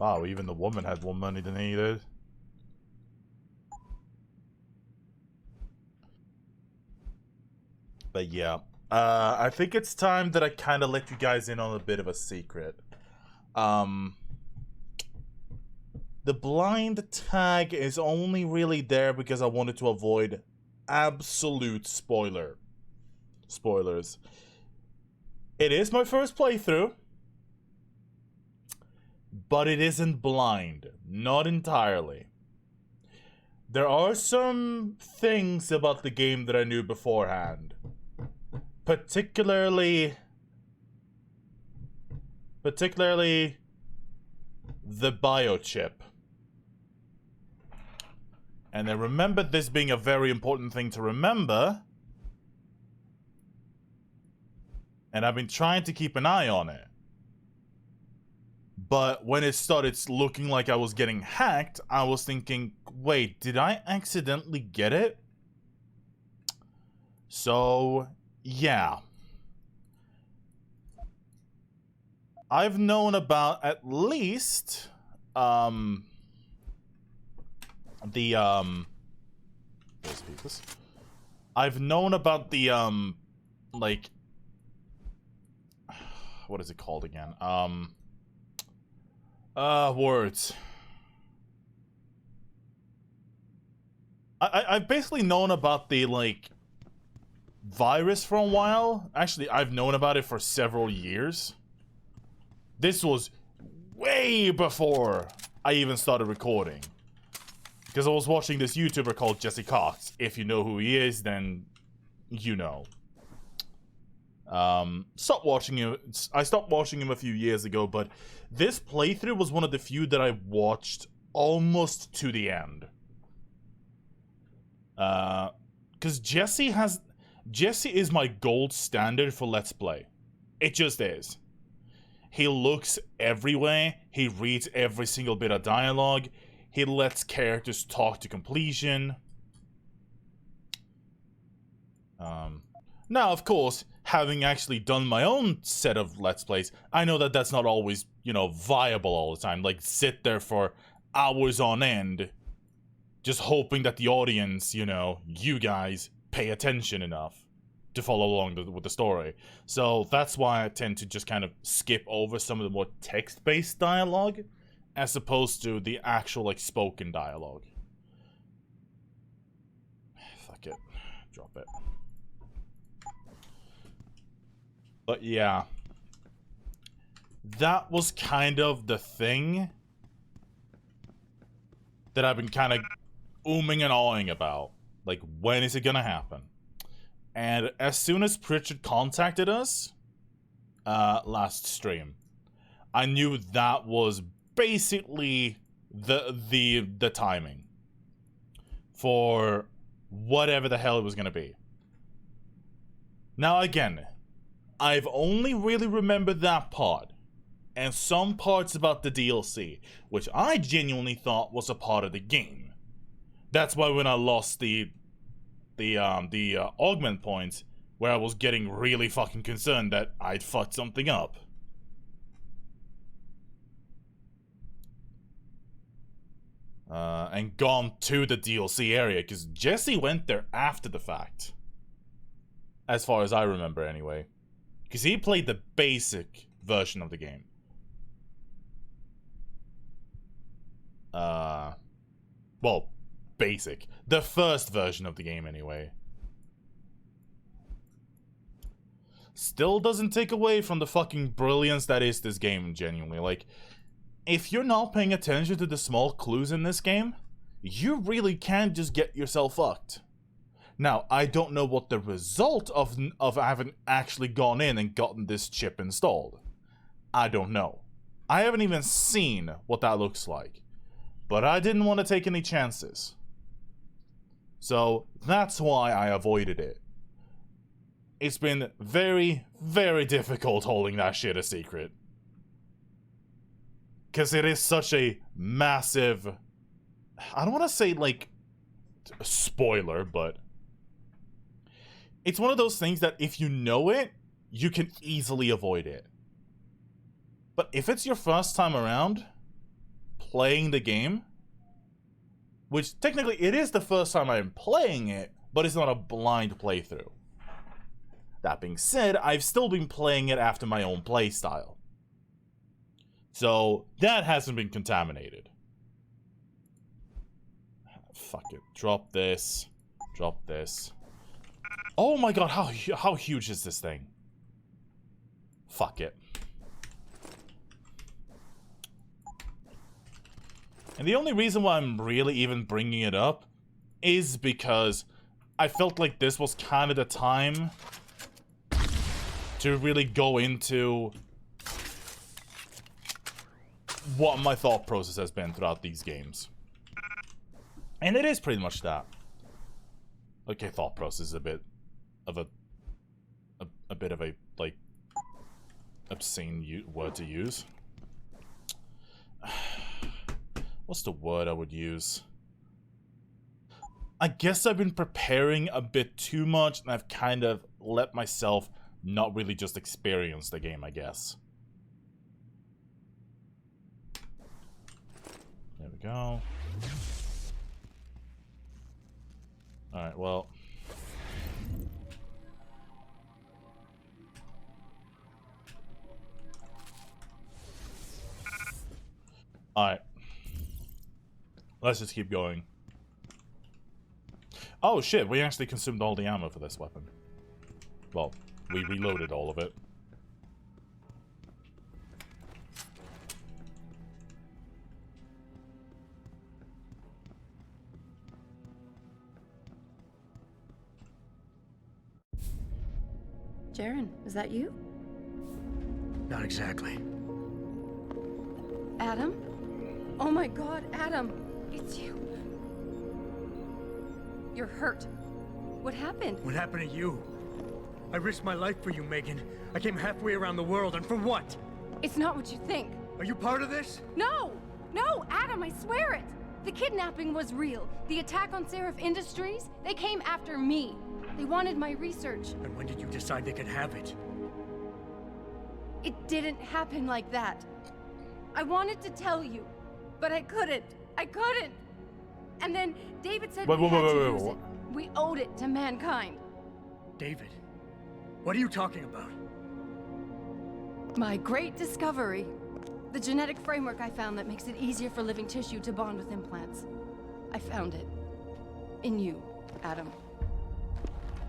Wow, even the woman had more money than he did. But yeah, I think it's time that I kind of let you guys in on a bit of a secret. The blind tag is only really there because I wanted to avoid absolute spoilers. It is my first playthrough, but it isn't blind. Not entirely. There are some things about the game that I knew beforehand. Particularly the biochip. And I remembered this being a very important thing to remember. And I've been trying to keep an eye on it. But when it started looking like I was getting hacked, I was thinking, wait, did I accidentally get it? So, yeah. I've known about at least I've known about the like, what is it called again? Words. I've basically known about the, like, virus for a while. Actually, I've known about it for several years. This was way before I even started recording. Because I was watching this YouTuber called Jesse Cox. If you know who he is, then you know. Stopped watching him. I stopped watching him a few years ago, but this playthrough was one of the few that I watched almost to the end. Because Jesse is my gold standard for Let's Play. It just is. He looks everywhere. He reads every single bit of dialogue. He lets characters talk to completion. Now, of course, having actually done my own set of Let's Plays, I know that that's not always, you know, viable all the time. Like, sit there for hours on end, just hoping that the audience, you know, you guys, pay attention enough to follow along with the story. So that's why I tend to just kind of skip over some of the more text-based dialogue, as opposed to the actual, like, spoken dialogue. Fuck it. Drop it. But yeah. That was kind of the thing that I've been kind of ooming and awing about. Like, when is it gonna happen? And as soon as Pritchard contacted us, last stream, I knew that was basically the timing for whatever the hell it was gonna be. Now again, I've only really remembered that part, and some parts about the DLC, which I genuinely thought was a part of the game. That's why when I lost the augment points, where I was getting really fucking concerned that I'd fucked something up. And gone to the DLC area, because Jesse went there after the fact. As far as I remember, anyway. Because he played the basic version of the game. Well, basic. The first version of the game, anyway. Still doesn't take away from the fucking brilliance that is this game, genuinely. Like, if you're not paying attention to the small clues in this game, you really can just get yourself fucked. Now, I don't know what the result of having actually gone in and gotten this chip installed. I don't know. I haven't even seen what that looks like. But I didn't want to take any chances. So, that's why I avoided it. It's been very, very difficult holding that shit a secret. Because it is such a massive... I don't want to say, like, spoiler, but... it's one of those things that if you know it, you can easily avoid it. But if it's your first time around, playing the game, which technically it is the first time I'm playing it, but it's not a blind playthrough. That being said, I've still been playing it after my own playstyle. So that hasn't been contaminated. Fuck it. Drop this. Drop this. Oh my god, how huge is this thing? Fuck it. And the only reason why I'm really even bringing it up is because I felt like this was kind of the time to really go into what my thought process has been throughout these games. And it is pretty much that. Okay, thought process is a bit of a bit of a, like, obscene word to use. What's the word I would use? I guess I've been preparing a bit too much, and I've kind of let myself not really just experience the game, I guess. There we go. Alright, well. Alright. Let's just keep going. Oh shit, we actually consumed all the ammo for this weapon. Well, we reloaded all of it. Jaren, is that you? Not exactly. Adam? Oh my god, Adam! It's you. You're hurt. What happened? What happened to you? I risked my life for you, Megan. I came halfway around the world, and for what? It's not what you think. Are you part of this? No! No, Adam, I swear it! The kidnapping was real. The attack on Seraph Industries, they came after me. They wanted my research. And when did you decide they could have it? It didn't happen like that. I wanted to tell you, but I couldn't. I couldn't! And then David said we had to use it. We owed it to mankind. David? What are you talking about? My great discovery. The genetic framework I found that makes it easier for living tissue to bond with implants. I found it. In you, Adam.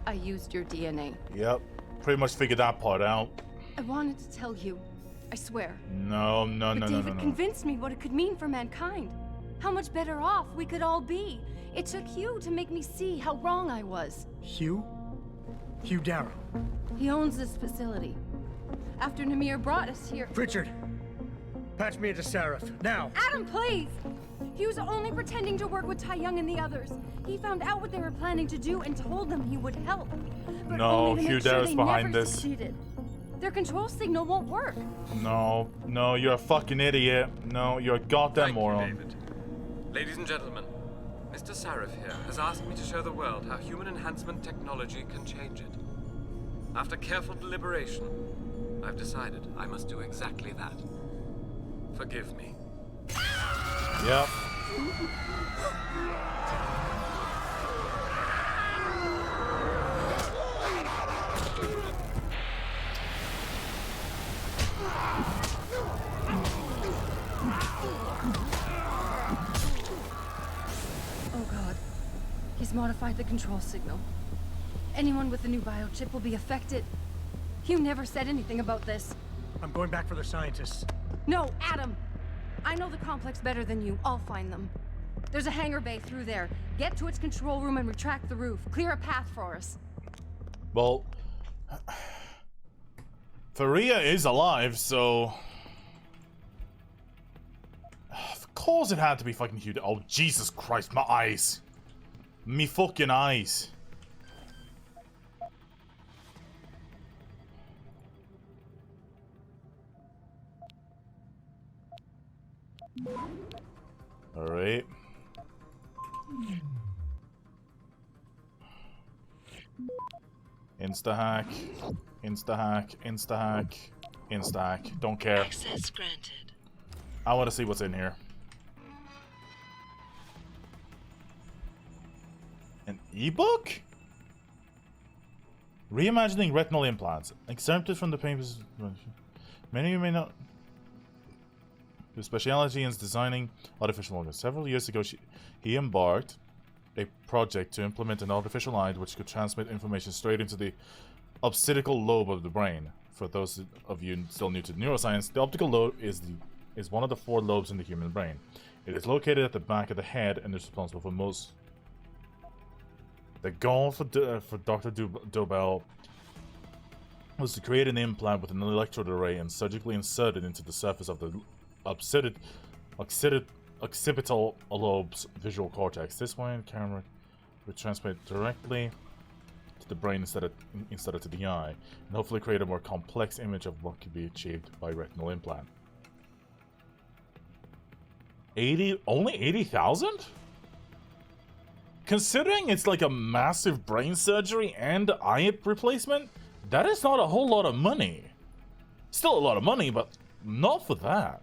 I used your DNA. Yep. Pretty much figured that part out. I wanted to tell you. I swear. No. David convinced me what it could mean for mankind. How much better off we could all be. It took Hugh to make me see how wrong I was. Hugh? Hugh Darrow. He owns this facility. After Namir brought us here... Richard! Patch me into Seraph, now! Adam, please! He was only pretending to work with Tai Young and the others. He found out what they were planning to do and told them he would help. But no, only to Hugh make sure Darrow's they behind never this. Succeeded. Their control signal won't work. No, you're a fucking idiot. No, you're a goddamn moron. David. Ladies and gentlemen, Mr. Seraph here has asked me to show the world how human enhancement technology can change it. After careful deliberation, I've decided I must do exactly that. Forgive me. Yep. Oh god. He's modified the control signal. Anyone with the new biochip will be affected. Hugh never said anything about this. I'm going back for the scientists. No, Adam! I know the complex better than you. I'll find them. There's a hangar bay through there. Get to its control room and retract the roof. Clear a path for us. Well, Faria is alive, so... Of course it had to be fucking Hugh. Oh, Jesus Christ, my eyes. Me fucking eyes. Alright. Insta-hack. Insta-hack. Insta-hack. Insta-hack. Don't care. Access granted. I want to see what's in here. An ebook? Reimagining retinal implants. Exempted from the papers. Many of you may not. His speciality is designing artificial organs. Several years ago, he embarked a project to implement an artificial eye which could transmit information straight into the occipital lobe of the brain. For those of you still new to neuroscience, the optical lobe is one of the 4 lobes in the human brain. It is located at the back of the head and is responsible for most. The goal for Dr. Dobell was to create an implant with an electrode array and surgically insert it into the surface of the occipital lobe's visual cortex. This way, the camera would transmit directly to the brain instead of to the eye, and hopefully create a more complex image of what could be achieved by retinal implant. Only 80,000? Considering it's like a massive brain surgery and eye replacement, that is not a whole lot of money. Still a lot of money, but not for that.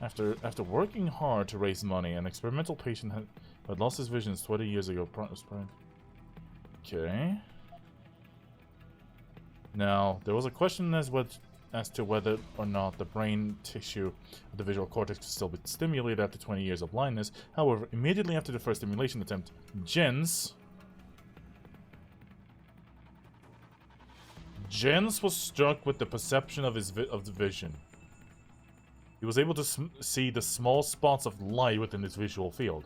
After working hard to raise money, an experimental patient had lost his vision 20 years ago. Okay. Now, there was a question as to whether or not the brain tissue of the visual cortex could still be stimulated after 20 years of blindness. However, immediately after the first stimulation attempt, Jens was struck with the perception of the vision. He was able to see the small spots of light within his visual field.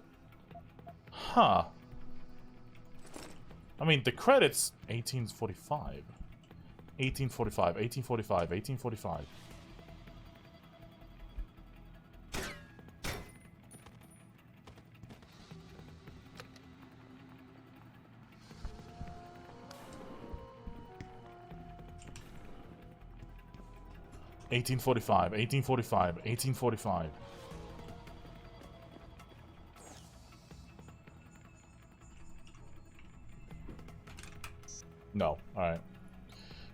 Huh. I mean, the credits 1845. 1845, 1845, 1845. $1845, $1845, $1845. No, alright.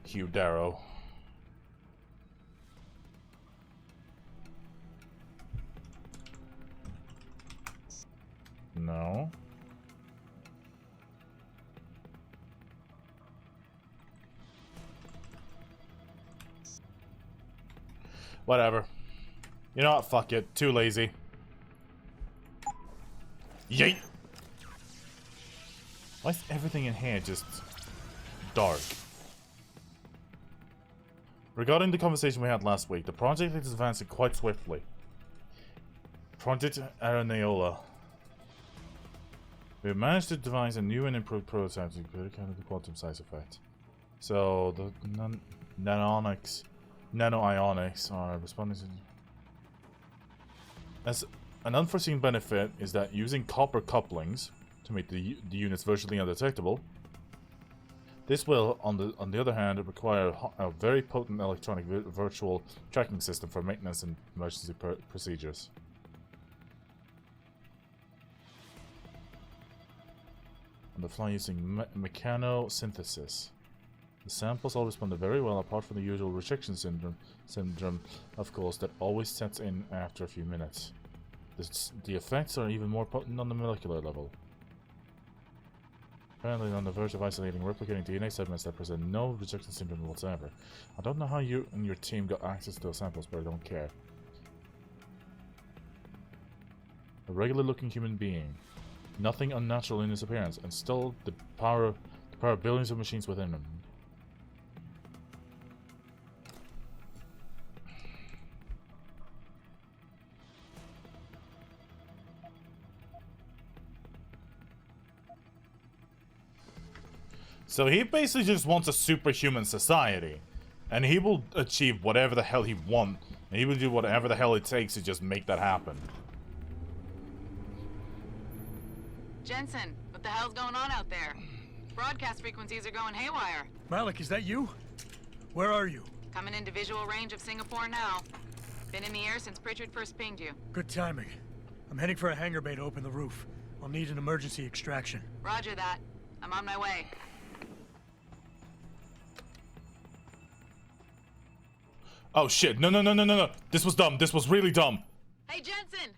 Hugh Darrow. No. Whatever. You know what? Fuck it. Too lazy. Yeet! Why is everything in here just dark? Regarding the conversation we had last week, the project is advancing quite swiftly. Project Arenaola. We have managed to devise a new and improved prototype to account of the quantum size effect. So, the nanoionics are responding to... As an unforeseen benefit is that using copper couplings to make the units virtually undetectable, this will, on the other hand, require a very potent electronic virtual tracking system for maintenance and emergency procedures. On the fly using mechanosynthesis. The samples all responded very well, apart from the usual rejection syndrome, of course, that always sets in after a few minutes. The effects are even more potent on the molecular level. Apparently on the verge of isolating replicating DNA segments that present no rejection syndrome whatsoever. I don't know how you and your team got access to those samples, but I don't care. A regular looking human being. Nothing unnatural in his appearance, and still the power of billions of machines within him. So he basically just wants a superhuman society. And he will achieve whatever the hell he wants. And he will do whatever the hell it takes to just make that happen. Jensen, what the hell's going on out there? Broadcast frequencies are going haywire. Malik, is that you? Where are you? Coming into visual range of Singapore now. Been in the air since Pritchard first pinged you. Good timing. I'm heading for a hangar bay to open the roof. I'll need an emergency extraction. Roger that. I'm on my way. Oh shit, no. This was dumb, this was really dumb. Hey Jensen!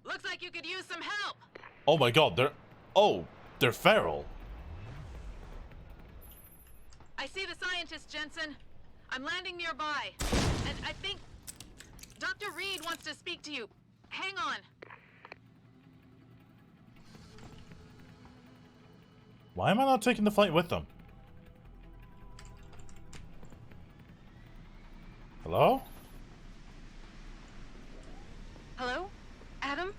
Looks like you could use some help! Oh my god, they're feral. I see the scientist, Jensen. I'm landing nearby. And I think Dr. Reed wants to speak to you. Hang on. Why am I not taking the flight with them? Hello? Hello? Adam?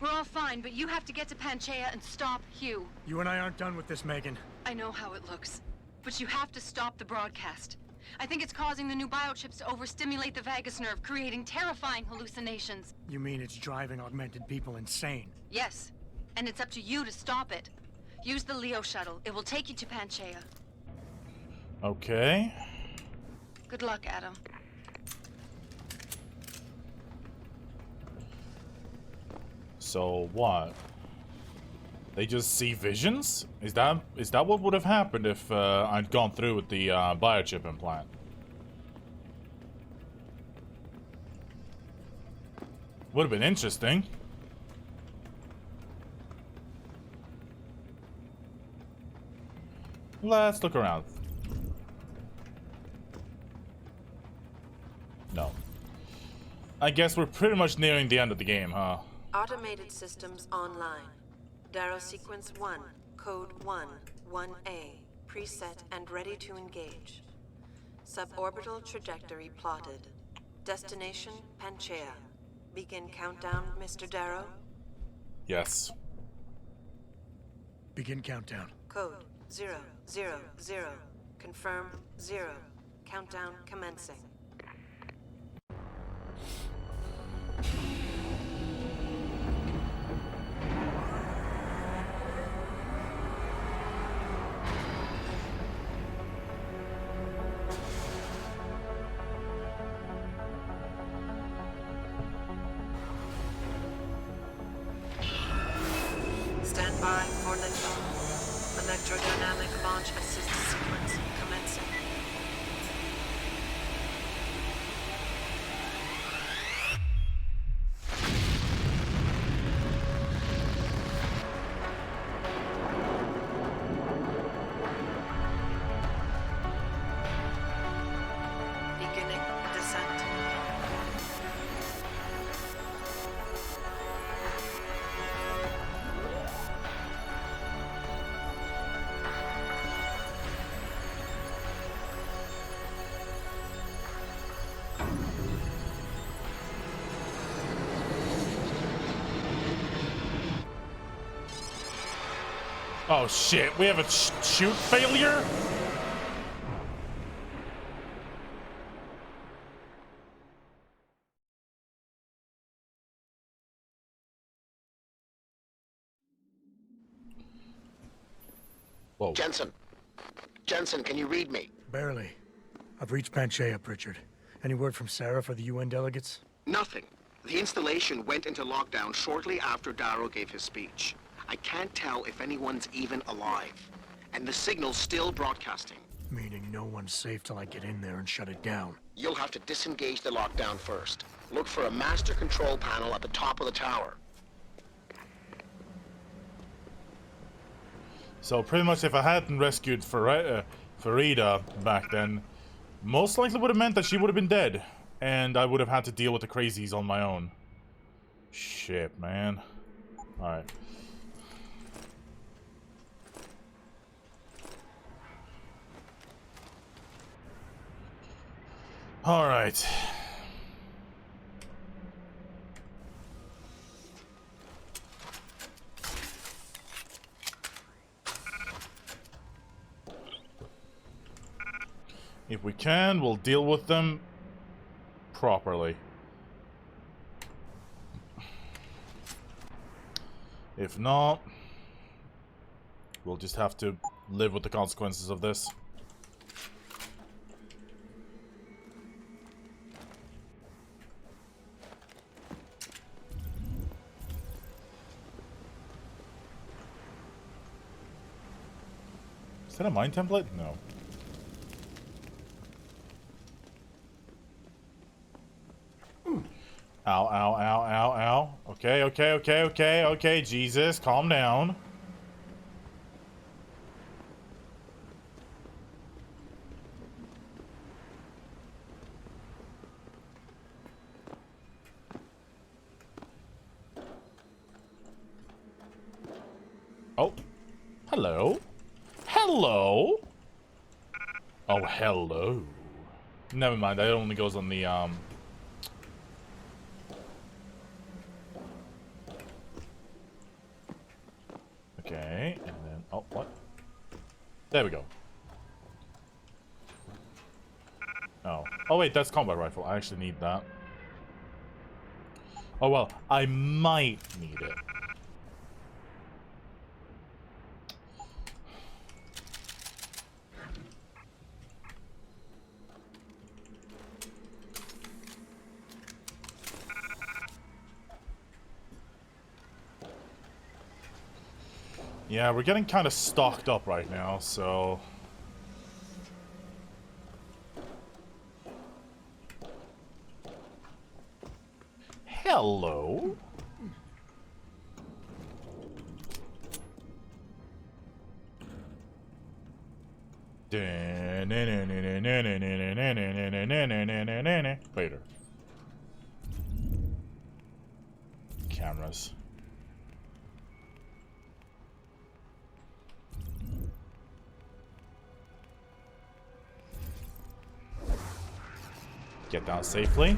We're all fine, but you have to get to Panchaea and stop Hugh. You and I aren't done with this, Megan. I know how it looks, but you have to stop the broadcast. I think it's causing the new biochips to overstimulate the vagus nerve, creating terrifying hallucinations. You mean it's driving augmented people insane? Yes, and it's up to you to stop it. Use the Leo shuttle. It will take you to Panchaea. Okay. Good luck, Adam. So what? They just see visions? Is that what would have happened if I'd gone through with the biochip implant? Would have been interesting. Let's look around. No. I guess we're pretty much nearing the end of the game, huh? Automated systems online. Darrow sequence 1, code 1, 1A, preset and ready to engage. Suborbital trajectory plotted. Destination Panchaea. Begin countdown, Mr. Darrow. Yes. Begin countdown. Code 0, 0, 0. Confirm 0. Countdown commencing. Stand by for liftoff. Electrodynamic launch assist sequence commencing. Beginning descent. Oh shit, we have a shoot failure? Whoa. Jensen. Jensen, can you read me? Barely. I've reached Panchaea, Pritchard. Any word from Sarah for the UN delegates? Nothing. The installation went into lockdown shortly after Darrow gave his speech. I can't tell if anyone's even alive. And the signal's still broadcasting. Meaning no one's safe till I get in there and shut it down. You'll have to disengage the lockdown first. Look for a master control panel at the top of the tower. So pretty much if I hadn't rescued Farida back then, most likely would have meant that she would have been dead. And I would have had to deal with the crazies on my own. Shit, man. Alright. Alright. If we can, we'll deal with them properly. If not, we'll just have to live with the consequences of this. Is that a mine template? No. Ow, ow, ow, ow, ow. Okay, okay, okay, okay, okay, Jesus, calm down. Hello? Hello? Oh, hello. Never mind, that only goes on the, Okay, and then... Oh, what? There we go. Oh. Oh, wait, that's combat rifle. I actually need that. Oh, well, I might need it. Yeah, we're getting kind of stocked up right now, so... Hello? Later. Cameras. Get down safely.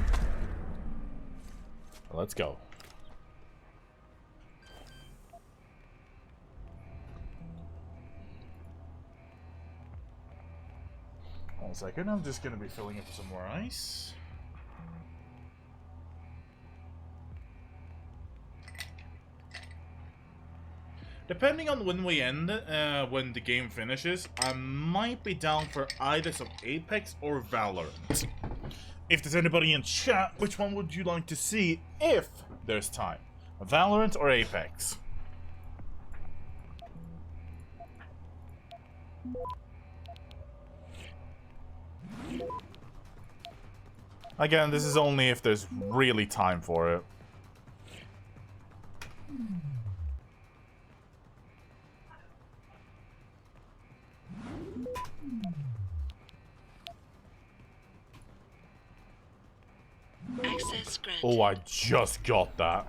Let's go. One second, I'm just gonna be filling in for some more ice. Depending on when we end, when the game finishes, I might be down for either some Apex or Valorant. If there's anybody in chat, which one would you like to see if there's time? Valorant or Apex? Again, this is only if there's really time for it. Access granted. Oh, I just got that.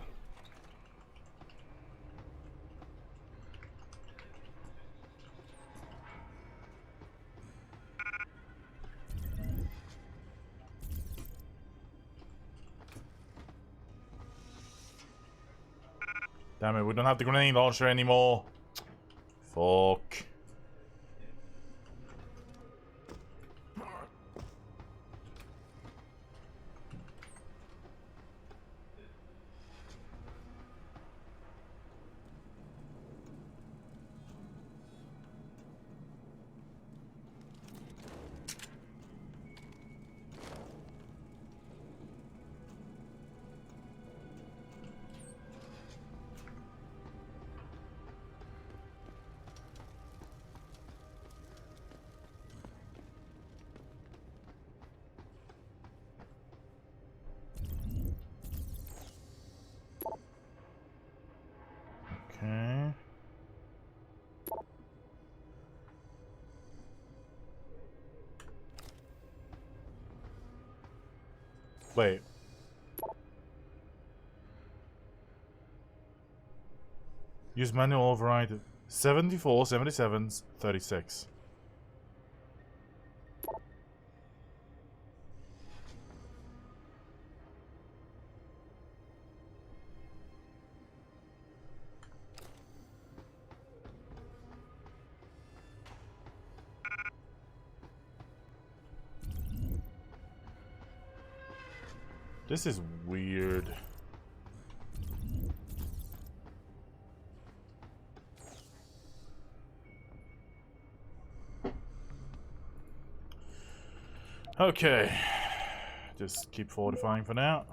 Damn it, we don't have the grenade launcher anymore. Fuck. Okay. Wait. Use manual override 74, 77, 36. This is weird. Okay. Just keep fortifying for now.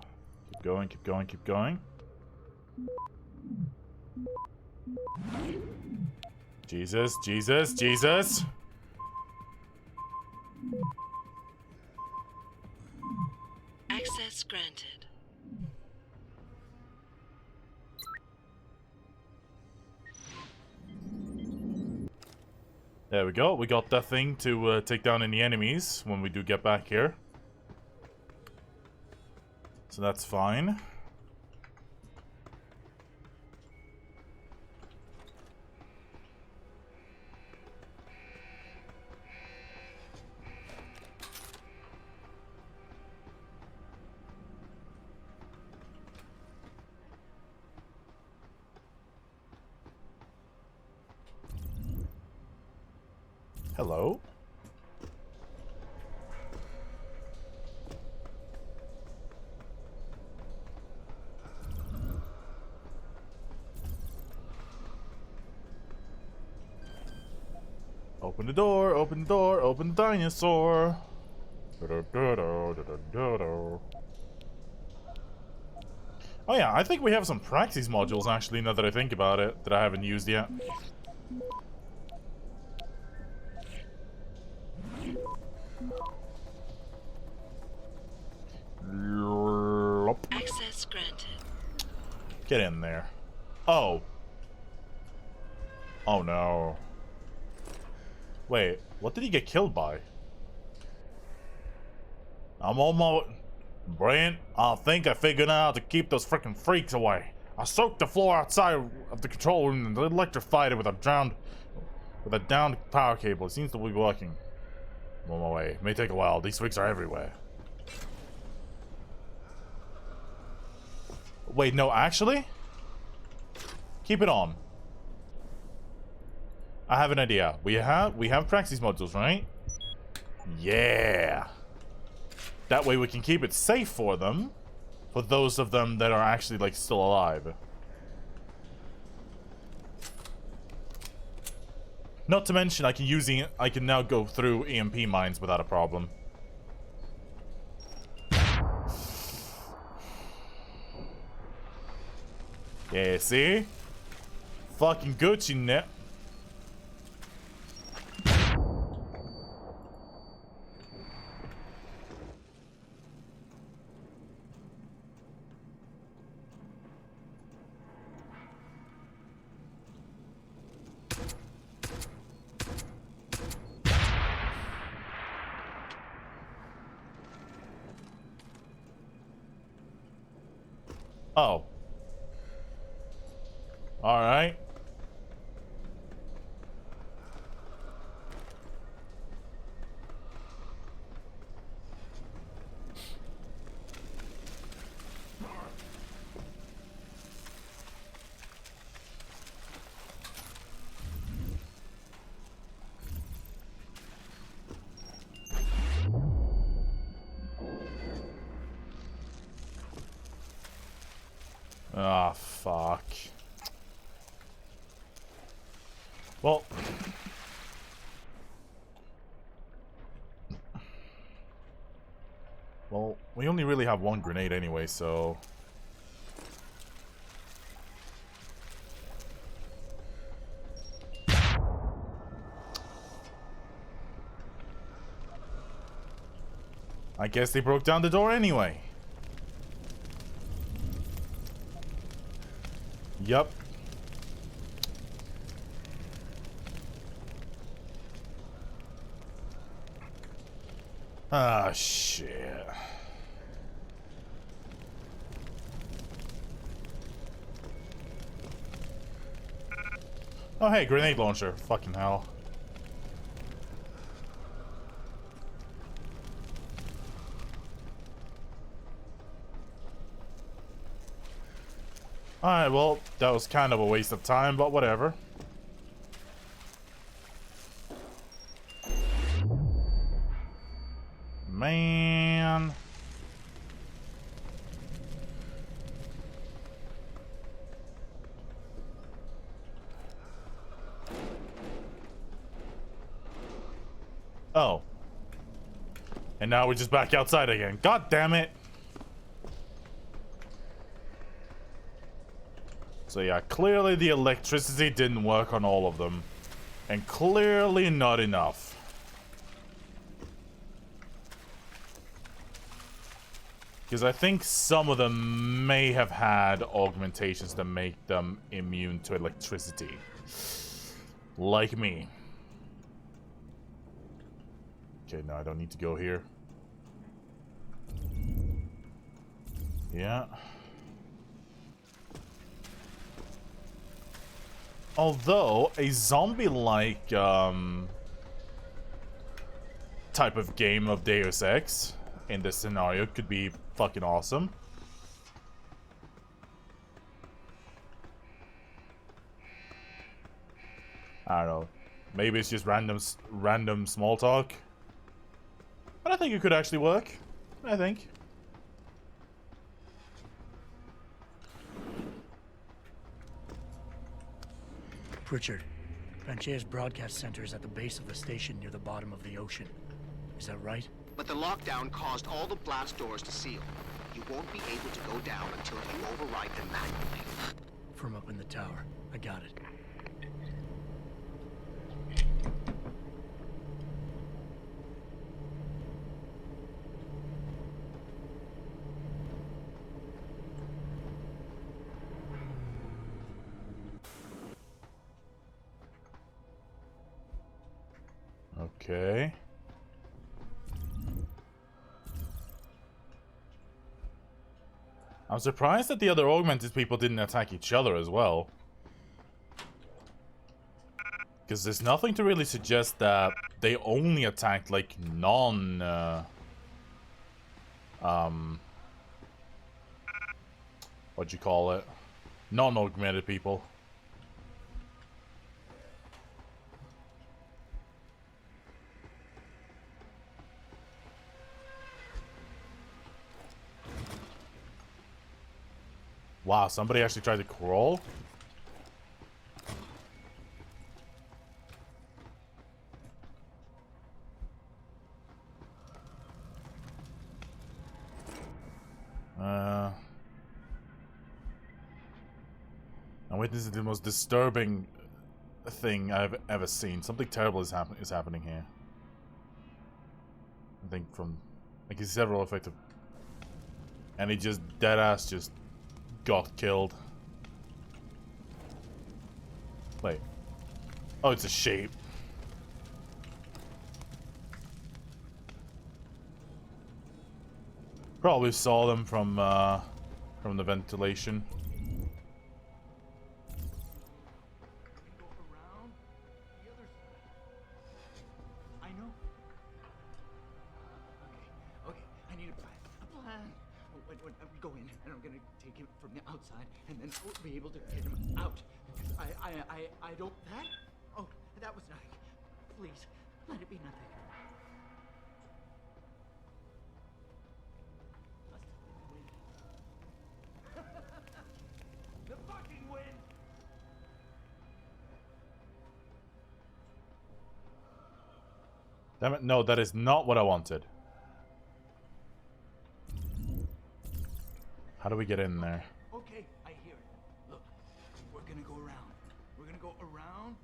Keep going, keep going, keep going. Jesus, Jesus, Jesus! Access granted. There we go. We got that thing to take down any enemies when we do get back here. So that's fine. Hello? Open the door, open the door, open the dinosaur. Oh yeah, I think we have some Praxis modules actually, now that I think about it, that I haven't used yet. Access granted. Get in there. Oh. Oh no. Wait, what did he get killed by? I'm almost... Brent, I think I figured out how to keep those freaking freaks away. I soaked the floor outside of the control room and electrified it with a downed power cable. It seems to be working. I'm on my way. It may take a while. These freaks are everywhere. Wait, no, actually? Keep it on. I have an idea. We have Praxis modules, right? Yeah. That way we can keep it safe for them. For those of them that are actually, like, still alive. Not to mention, I can now go through EMP mines without a problem. Yeah, see? Fucking Gucci net. Oh. Alright. Ah, fuck. Well... Well, we only really have one grenade anyway, so... I guess they broke down the door anyway. Yup. Ah, shit. Oh, hey, grenade launcher. Fucking hell. Alright, well, that was kind of a waste of time, but whatever. Man. Oh. And now we're just back outside again. God damn it. So yeah, clearly the electricity didn't work on all of them. And clearly not enough. Because I think some of them may have had augmentations that make them immune to electricity. Like me. Okay, no, I don't need to go here. Yeah. Although, a zombie-like, type of game of Deus Ex in this scenario could be fucking awesome. I don't know. Maybe it's just random small talk. But I think it could actually work. I think. Pritchard, Panchea's broadcast center is at the base of the station near the bottom of the ocean. Is that right? But the lockdown caused all the blast doors to seal. You won't be able to go down until you override them manually. From up in the tower. I got it. Okay. I'm surprised that the other augmented people didn't attack each other as well. Because there's nothing to really suggest that they only attacked, like, what'd you call it? Non-augmented people. Wow, somebody actually tried to crawl? I witnessed the most disturbing thing I've ever seen. Something terrible is happening here. I think from... I can see several effective... And he just, deadass just got killed. Wait. Oh, it's a shape. Probably saw them from the ventilation. And then we'll be able to get him out. Because I don't... That? Oh, that was nothing. Please, let it be nothing. The fucking wind! Damn it, no, that is not what I wanted. How do we get in there? Okay, I hear it. Look, we're gonna go around. We're gonna go around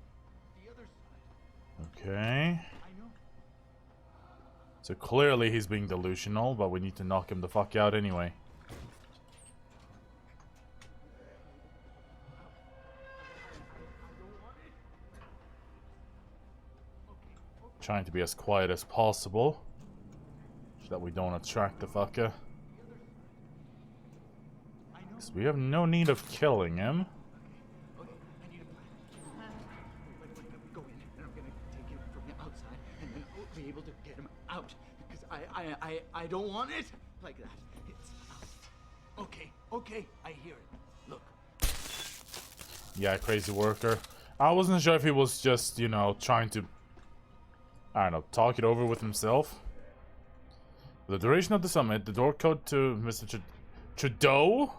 the other side. Okay. I know. So clearly he's being delusional, but we need to knock him the fuck out anyway. Trying to be as quiet as possible, so that we don't attract the fucker. So we have no need of killing him. Okay, I need a plan. Go in, and I'm gonna take him from the outside, and then we'll be able to get him out. Because I don't want it like that. It's okay, I hear it. Look. Yeah, crazy worker. I wasn't sure if he was just, you know, trying to, I don't know, talk it over with himself. For the duration of the summit, the door code to Mr. Trudeau?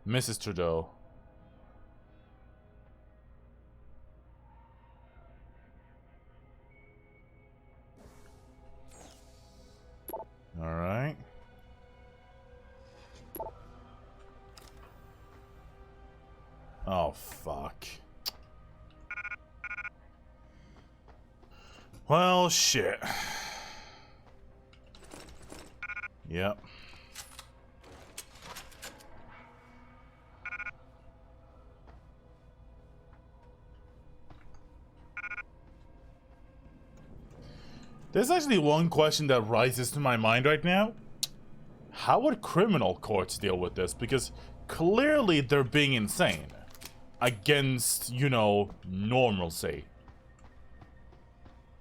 Mrs. Trudeau. Alright. Oh, fuck. Well, shit. Yep. There's actually one question that rises to my mind right now. How would criminal courts deal with this? Because clearly they're being insane against, you know, normalcy.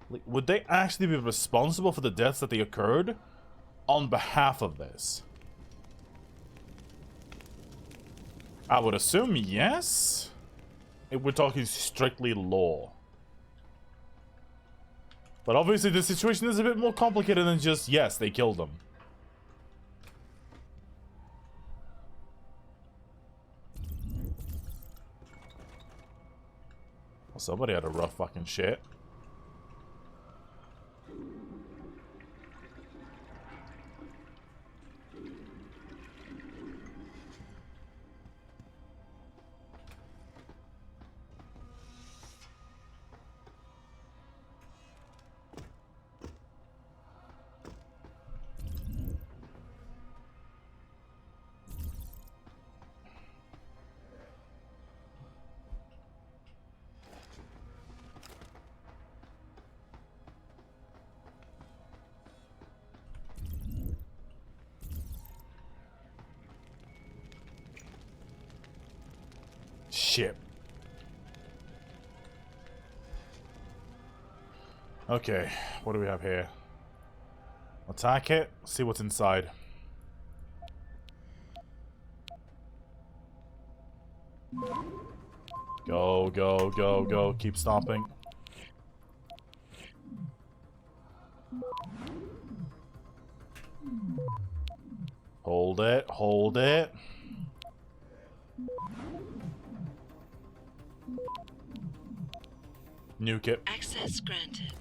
Like, would they actually be responsible for the deaths that they occurred on behalf of this? I would assume yes. If we're talking strictly law. But obviously the situation is a bit more complicated than just, yes, they killed him. Well, somebody had a rough fucking shit. Shit. Okay, what do we have here? Attack it, see what's inside. Go, go, go, go, keep stomping. Hold it, hold it. Nuke it. Access granted.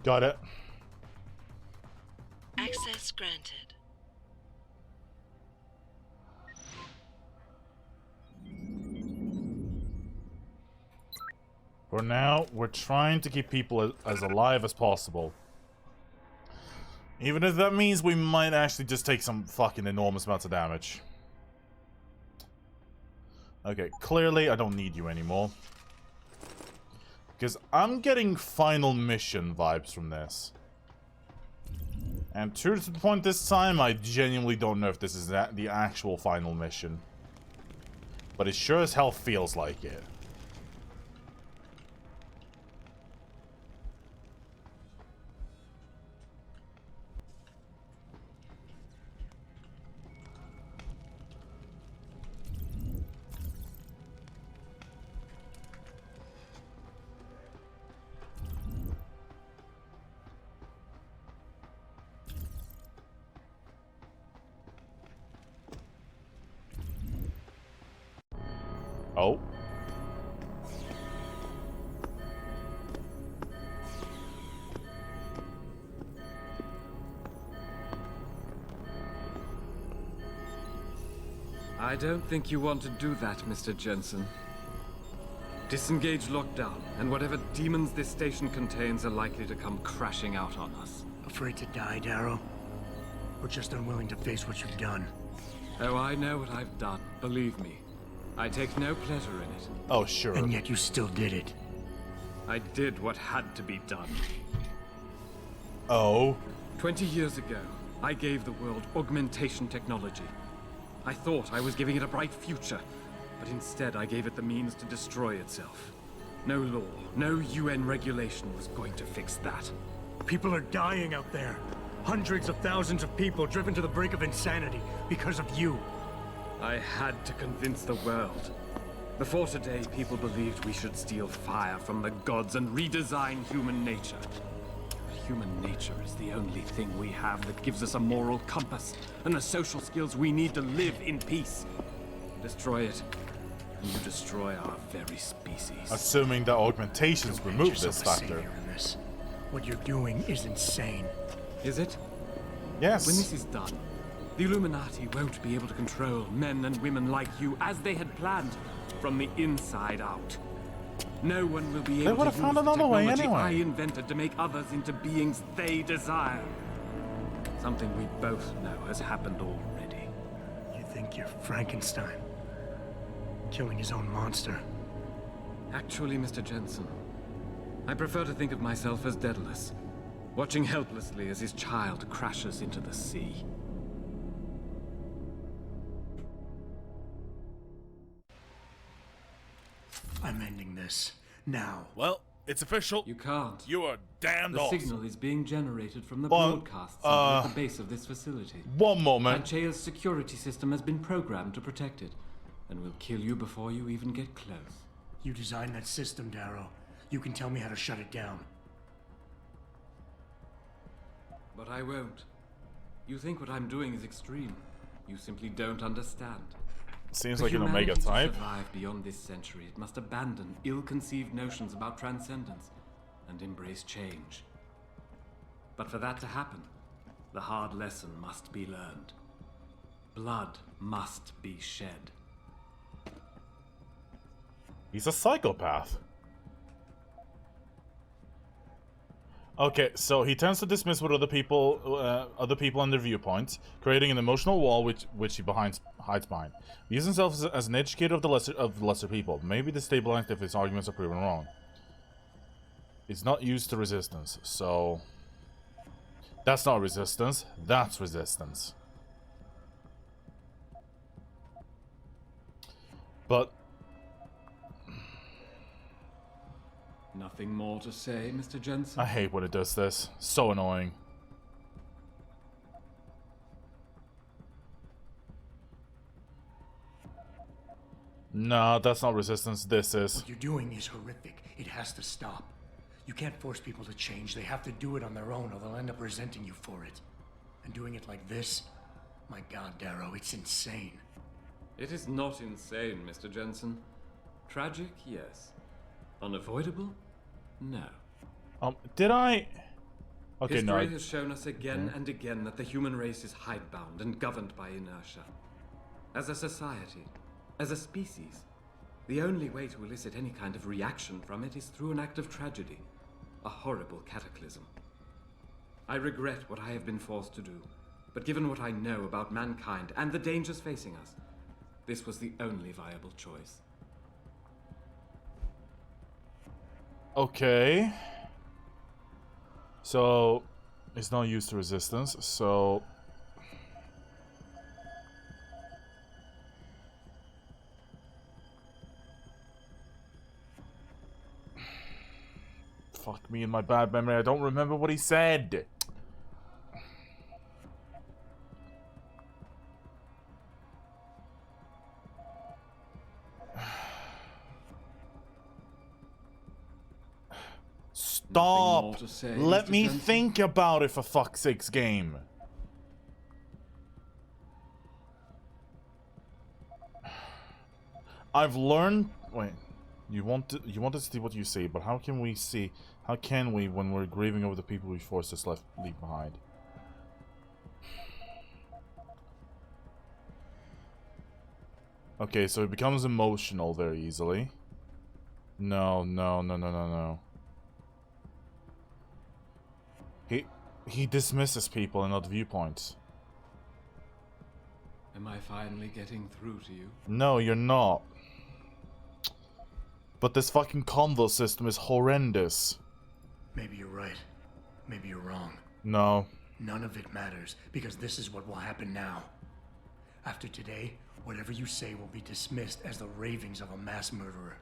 Got it. Access granted. For now, we're trying to keep people as alive as possible. Even if that means we might actually just take some fucking enormous amounts of damage. Okay, clearly I don't need you anymore. Because I'm getting final mission vibes from this. And to the point this time, I genuinely don't know if this is the actual final mission. But it sure as hell feels like it. Oh. I don't think you want to do that, Mr. Jensen. Disengage lockdown, and whatever demons this station contains are likely to come crashing out on us. Afraid to die, Darrow? Or just unwilling to face what you've done? Oh, I know what I've done, believe me. I take no pleasure in it. Oh, sure. And yet you still did it. I did what had to be done. Oh. 20 years ago, I gave the world augmentation technology. I thought I was giving it a bright future, but instead I gave it the means to destroy itself. No law, no UN regulation was going to fix that. People are dying out there. Hundreds of thousands of people driven to the brink of insanity because of you. I had to convince the world. Before today, people believed we should steal fire from the gods and redesign human nature. But human nature is the only thing we have that gives us a moral compass and the social skills we need to live in peace. Destroy it, and you destroy our very species. Assuming that augmentations Don't remove paint this yourself a factor. savior in this. What you're doing is insane. Is it? Yes. When this is done, the Illuminati won't be able to control men and women like you as they had planned, from the inside out. No one will be able to use found the another way technology anyway. I invented to make others into beings they desire. Something we both know has happened already. You think you're Frankenstein? Killing his own monster. Actually, Mr. Jensen, I prefer to think of myself as Daedalus, watching helplessly as his child crashes into the sea. I'm ending this. Now. Well, it's official. You can't. You are damned The awesome. signal is being generated from the Well, broadcast center at the base of this facility. One moment. Panchea's security system has been programmed to protect it, and will kill you before you even get close. You designed that system, Darrow. You can tell me how to shut it down. But I won't. You think what I'm doing is extreme. You simply don't understand. Seems For like an Omega humanity to type. survive beyond this century, it must abandon ill-conceived notions about transcendence and embrace change. But for that to happen, the hard lesson must be learned. Blood must be shed. He's a psychopath. Okay, so he tends to dismiss with other people and their viewpoints, creating an emotional wall which he hides behind. He views himself as an educator of the lesser people, maybe destabilized if his arguments are proven wrong. It's not used to resistance, so that's not resistance. That's resistance. But Nothing more to say, Mr. Jensen? I hate when it does this. So annoying. No, that's not resistance. This is. What you're doing is horrific. It has to stop. You can't force people to change. They have to do it on their own or they'll end up resenting you for it. And doing it like this? My God, Darrow, it's insane. It is not insane, Mr. Jensen. Tragic, yes. Unavoidable? No. Did I? Okay, History no. has shown us again and again that the human race is hidebound and governed by inertia. As a society, as a species, the only way to elicit any kind of reaction from it is through an act of tragedy, a horrible cataclysm. I regret what I have been forced to do, but given what I know about mankind and the dangers facing us, this was the only viable choice. Okay. So, it's not used to resistance, so... Fuck me and my bad memory, I don't remember what he said. Stop! Say, Let Mr. me Jensen? think about it, for fuck's sakes, game. I've learned. Wait, you want to see what you see, but how can we see? How can we when we're grieving over the people we forced us leave behind? Okay, so it becomes emotional very easily. No. He dismisses people and not viewpoints. Am I finally getting through to you? No, you're not. But this fucking convo system is horrendous. Maybe you're right. Maybe you're wrong. No. None of it matters, because this is what will happen now. After today, whatever you say will be dismissed as the ravings of a mass murderer.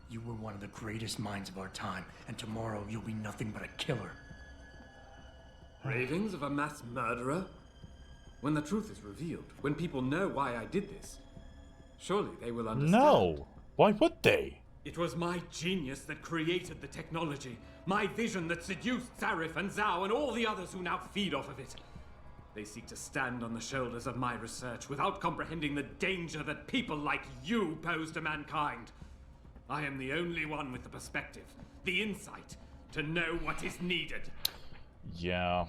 You were one of the greatest minds of our time, and tomorrow you'll be nothing but a killer. Ravings of a mass murderer? When the truth is revealed, when people know why I did this, surely they will understand. No. Why would they? It was my genius that created the technology. My vision that seduced Sarif and Zhao and all the others who now feed off of it. They seek to stand on the shoulders of my research without comprehending the danger that people like you pose to mankind. I am the only one with the perspective, the insight, to know what is needed. Yeah.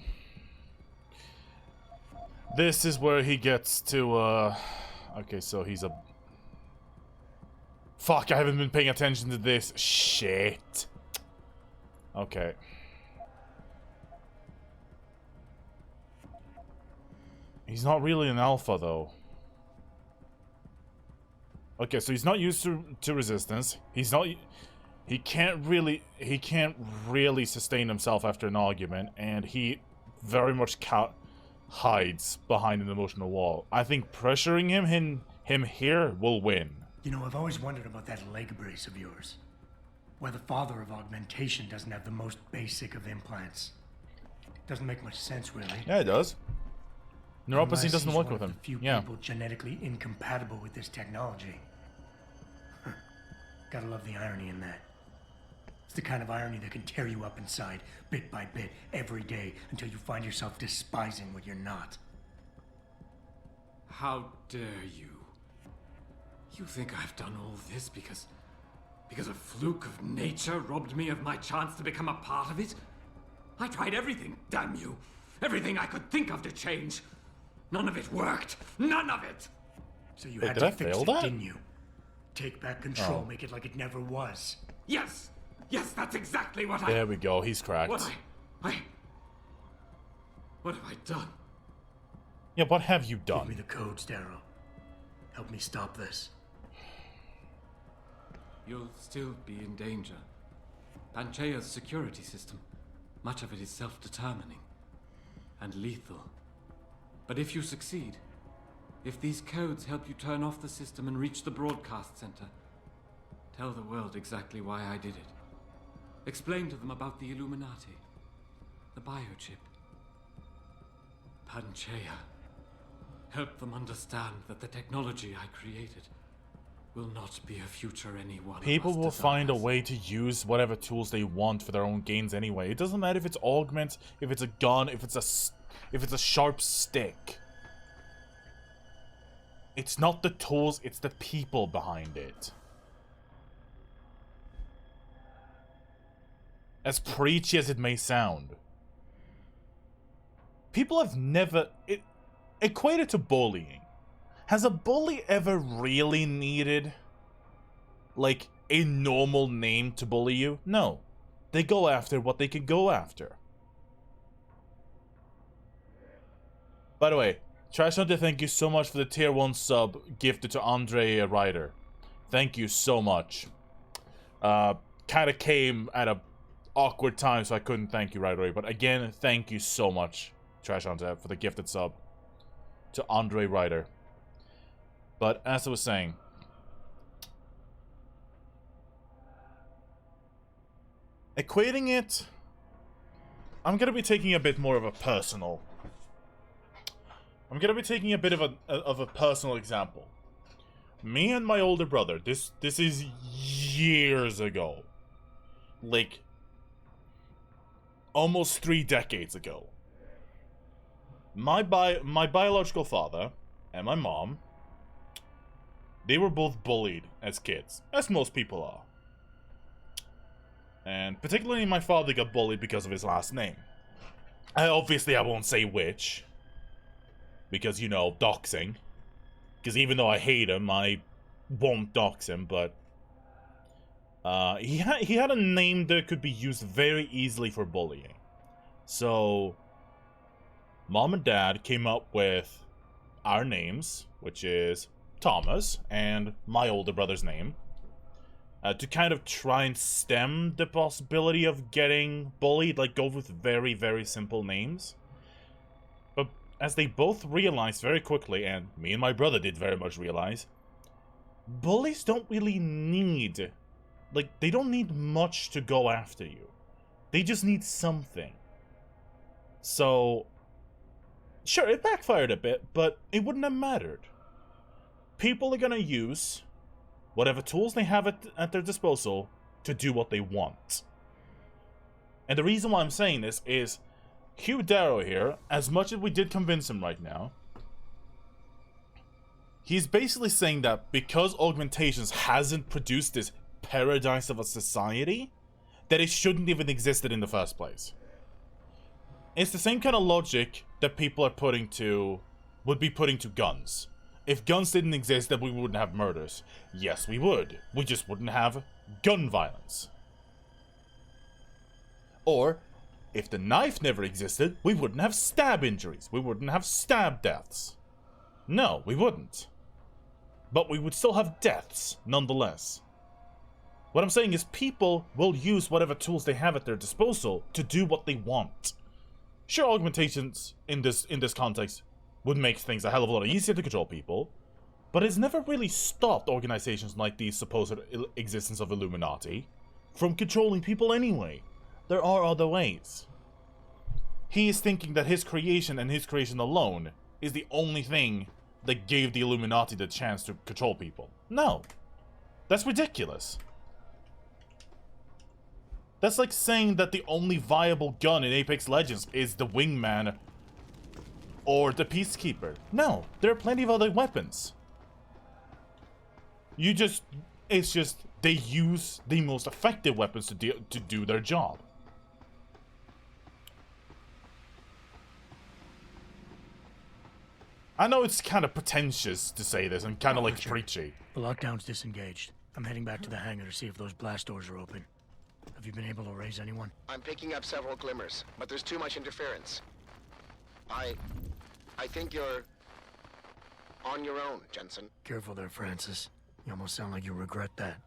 This is where he gets to, okay, so he's a... Fuck, I haven't been paying attention to this. Shit. Okay. He's not really an alpha, though. Okay, so he's not used to resistance. He's not... He can't really sustain himself after an argument, and he very much hides behind an emotional wall. I think pressuring him here will win. You know, I've always wondered about that leg brace of yours. Why the father of augmentation doesn't have the most basic of implants. Doesn't make much sense, really. Yeah, it does. Neuropathy doesn't work with him. Few Yeah. people genetically incompatible with this technology. Gotta love the irony in that. It's the kind of irony that can tear you up inside, bit by bit, every day, until you find yourself despising what you're not. How dare you? You think I've done all this because a fluke of nature robbed me of my chance to become a part of it? I tried everything, damn you. Everything I could think of to change. None of it worked. None of it! So you Wait, had did to I fix fail it, that? didn't you? Take back control, Oh. make it like it never was. Yes! Yes, that's exactly what There we go, he's cracked. What have I done? Yeah, what have you Give me done? the codes, Darrow. Help me stop this. You'll still be in danger. Panchea's security system, much of it is self-determining and lethal. But if you succeed, if these codes help you turn off the system and reach the broadcast center, tell the world exactly why I did it. Explain to them about the Illuminati, the biochip, Panchea. Help them understand that the technology I created will not be a future anyone. People will find a way to use whatever tools they want for their own gains anyway. It doesn't matter if it's augment, if it's a gun, if it's a sharp stick. It's not the tools, it's the people behind it. As preachy as it may sound. People have never... equated to bullying. Has a bully ever really needed, like, a normal name to bully you? No. They go after what they can go after. By the way, Trash Hunter, thank you so much for the tier 1 sub gifted to Andre Ryder. Thank you so much. Kinda came at a awkward time, so I couldn't thank you right away. But again, thank you so much, Trash Hunter, for the gifted sub to Andre Ryder. But as I was saying, equating it, I'm gonna be taking a bit more of a personal. I'm gonna be taking a bit of a personal example. Me and my older brother. This is years ago, like almost 3 decades ago. My biological father and my mom, they were both bullied as kids, as most people are. And particularly my father got bullied because of his last name. Obviously I won't say which, because, you know, doxing. Because even though I hate him, I won't dox him, but he had a name that could be used very easily for bullying. So Mom and Dad came up with our names, which is Thomas and my older brother's name, to kind of try and stem the possibility of getting bullied, like go with very, very simple names. But as they both realized very quickly, and me and my brother did very much realize, bullies don't really need, like, they don't need much to go after you. They just need something. So sure, it backfired a bit, but it wouldn't have mattered. People are gonna use whatever tools they have at their disposal to do what they want. And the reason why I'm saying this is, Hugh Darrow here, as much as we did convince him right now, he's basically saying that because Augmentations hasn't produced this paradise of a society, that it shouldn't even existed in the first place. It's the same kind of logic that people are would be putting to guns. If guns didn't exist, then we wouldn't have murders. Yes, we would. We just wouldn't have gun violence. Or, if the knife never existed, we wouldn't have stab injuries. We wouldn't have stab deaths. No, we wouldn't. But we would still have deaths, nonetheless. What I'm saying is people will use whatever tools they have at their disposal to do what they want. Sure, augmentations in this context would make things a hell of a lot easier to control people, but it's never really stopped organizations like the supposed existence of Illuminati from controlling people anyway. There are other ways. He is thinking that his creation and his creation alone is the only thing that gave the Illuminati the chance to control people. No. That's ridiculous. That's like saying that the only viable gun in Apex Legends is the Wingman or the Peacekeeper. No, there are plenty of other weapons. It's just, they use the most effective weapons to do their job. I know it's kind of pretentious to say this and kind of like preachy. The lockdown's disengaged. I'm heading back to the hangar to see if those blast doors are open. Have you been able to raise anyone? I'm picking up several glimmers, but there's too much interference. I think you're on your own, Jensen. Careful there, Francis. You almost sound like you regret that.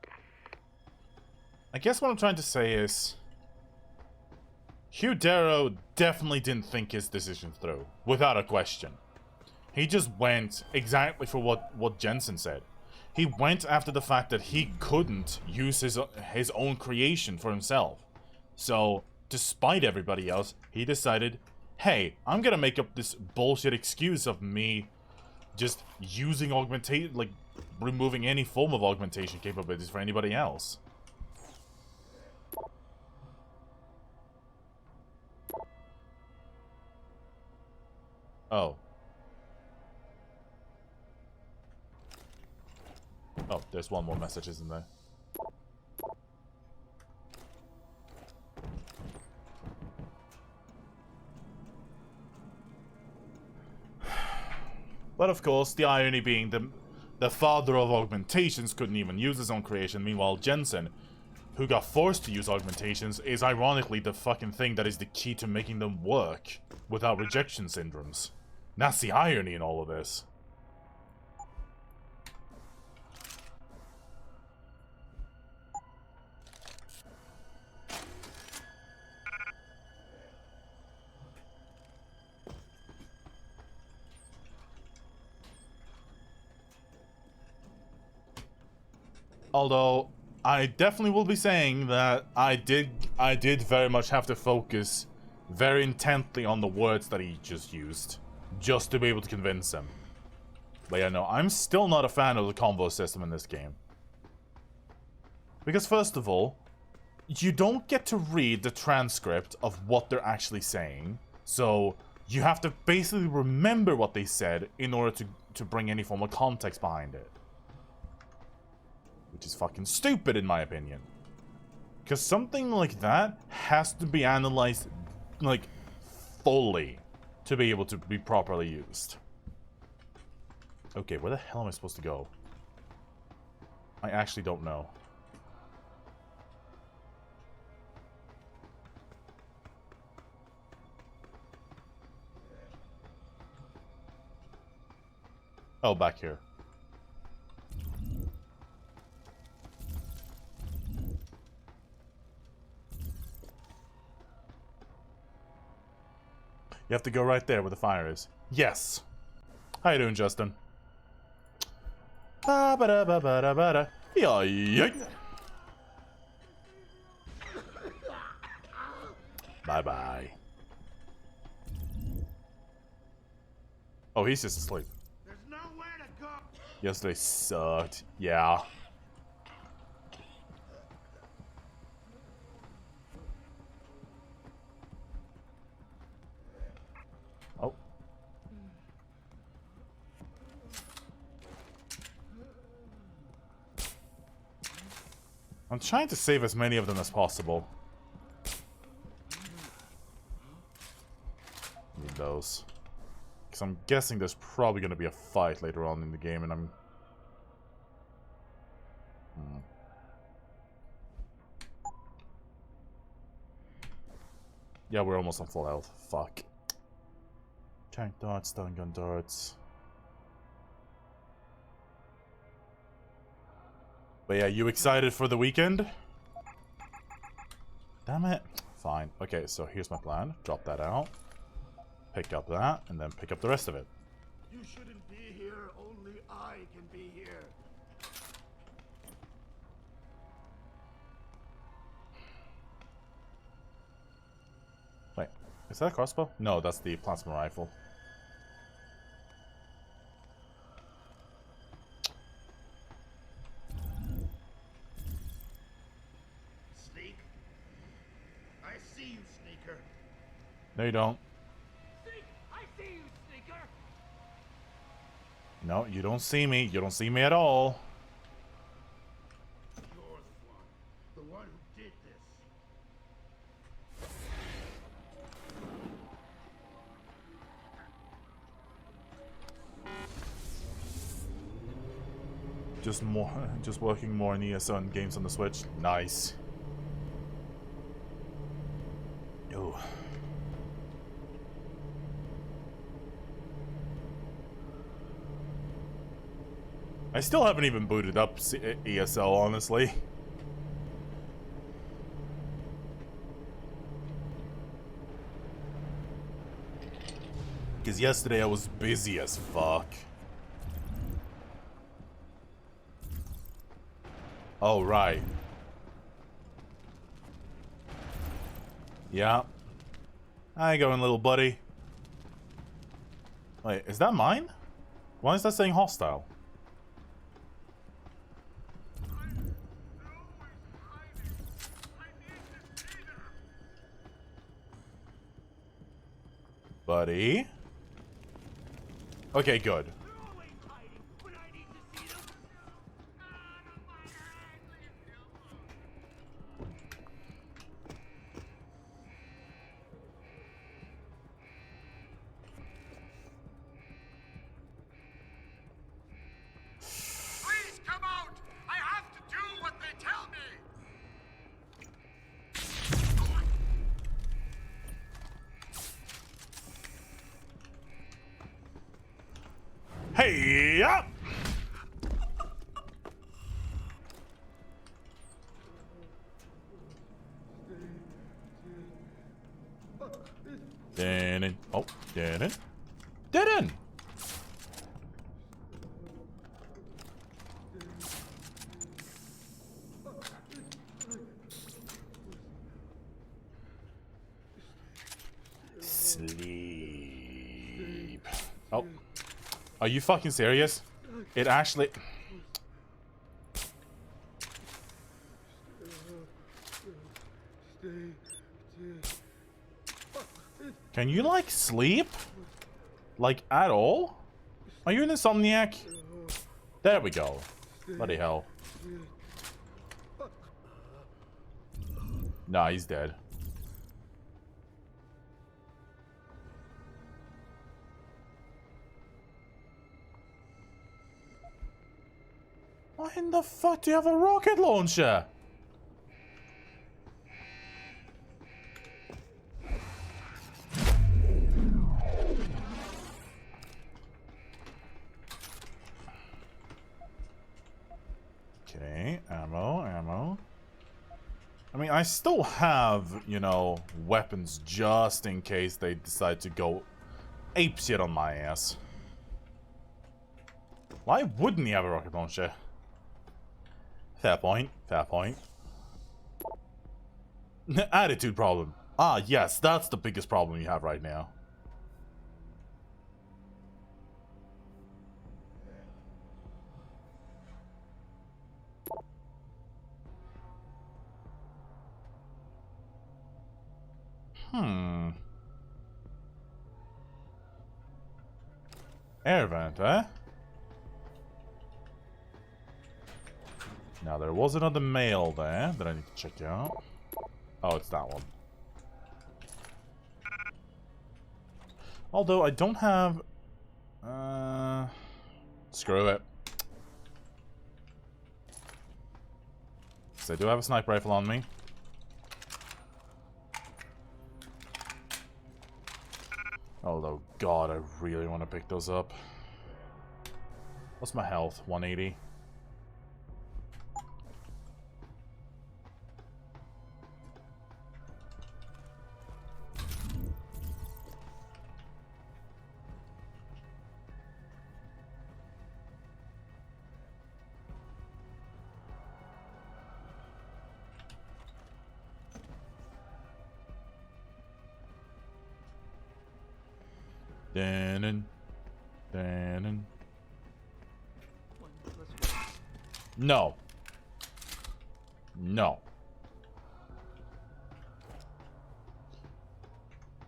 I guess what I'm trying to say is, Hugh Darrow definitely didn't think his decision through, without a question. He just went exactly for what Jensen said. He went after the fact that he couldn't use his own creation for himself. So, despite everybody else, he decided, hey, I'm gonna make up this bullshit excuse of me just using augmentation, like, removing any form of augmentation capabilities for anybody else. Oh. Oh, there's one more message, isn't there? But of course, the irony being the father of augmentations couldn't even use his own creation. Meanwhile, Jensen, who got forced to use augmentations, is ironically the fucking thing that is the key to making them work without rejection syndromes. That's the irony in all of this. Although, I definitely will be saying that I did very much have to focus very intently on the words that he just used, just to be able to convince him. But yeah, no, I'm still not a fan of the convo system in this game. Because first of all, you don't get to read the transcript of what they're actually saying, so you have to basically remember what they said in order to bring any form of context behind it. Which is fucking stupid in my opinion. Because something like that has to be analyzed, like, fully to be able to be properly used. Okay, where the hell am I supposed to go? I actually don't know. Oh, back here. You have to go right there where the fire is. Yes. How you doing, Justin? Ba ba da ba ba da ba da. Yeah. Bye bye. Oh, he's just asleep. There's nowhere to go. Yesterday sucked. Yeah. Oh. I'm trying to save as many of them as possible. Need those. Because I'm guessing there's probably going to be a fight later on in the game, and I'm... Yeah, we're almost on full health. Fuck. Tank darts, stun gun darts. But yeah, you excited for the weekend? Damn it. Fine. Okay, so here's my plan. Drop that out. Pick up that, and then pick up the rest of it. You shouldn't be here. Only I can be Is that a crossbow? No, that's the plasma rifle. Sneak. I see you, Sneaker. No, you don't. Sneak! I see you, Sneaker! No, you don't see me. You don't see me at all. You're the one who did this. Just working more on ESO games on the Switch. Nice. Ooh. I still haven't even booted up ESL, honestly. Because yesterday I was busy as fuck. Oh, right. Yeah. How you going, little buddy? Wait, is that mine? Why is that saying hostile? Buddy? Okay, good. Please come out! I have to do what they tell me! Hey up! Didn't. Oh, didn't. Didn't! Sleep. Oh. Are you fucking serious? It actually... Can you, like, sleep? Like, at all? Are you an insomniac? There we go. Bloody hell. Nah, he's dead. Why in the fuck do you have a rocket launcher? Okay, ammo. I mean, I still have, you know, weapons just in case they decide to go apeshit on my ass. Why wouldn't he have a rocket launcher? Fair point, fair point. Attitude problem. Ah, yes, that's the biggest problem you have right now. Air vent, eh? Now, there was another mail there that I need to check out. Oh, it's that one. Although, I don't have... Screw it. So I do have a sniper rifle on me. Although, God, I really want to pick those up. What's my health? 180. Danon. Danon. No. No.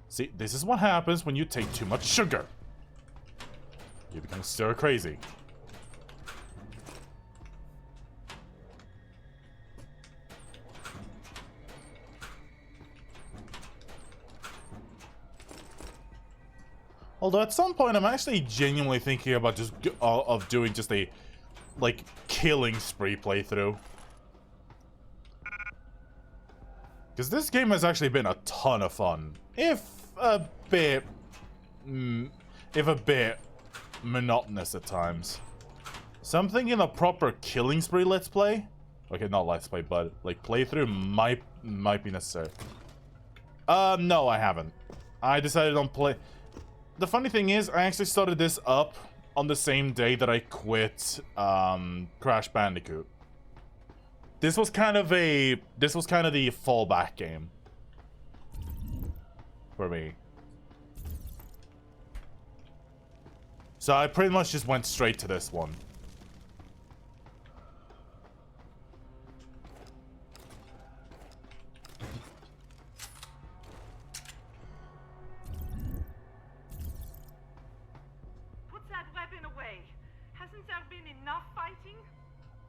See, this is what happens when you take too much sugar. You become stir crazy. Although at some point I'm actually genuinely thinking about just of doing just a like killing spree playthrough. Because this game has actually been a ton of fun. If a bit monotonous at times. So I'm thinking a proper killing spree let's play. Okay, not let's play, but like playthrough might be necessary. No, I haven't. I decided on play. The funny thing is, I actually started this up on the same day that I quit Crash Bandicoot. This was kind of the fallback game for me. So I pretty much just went straight to this one.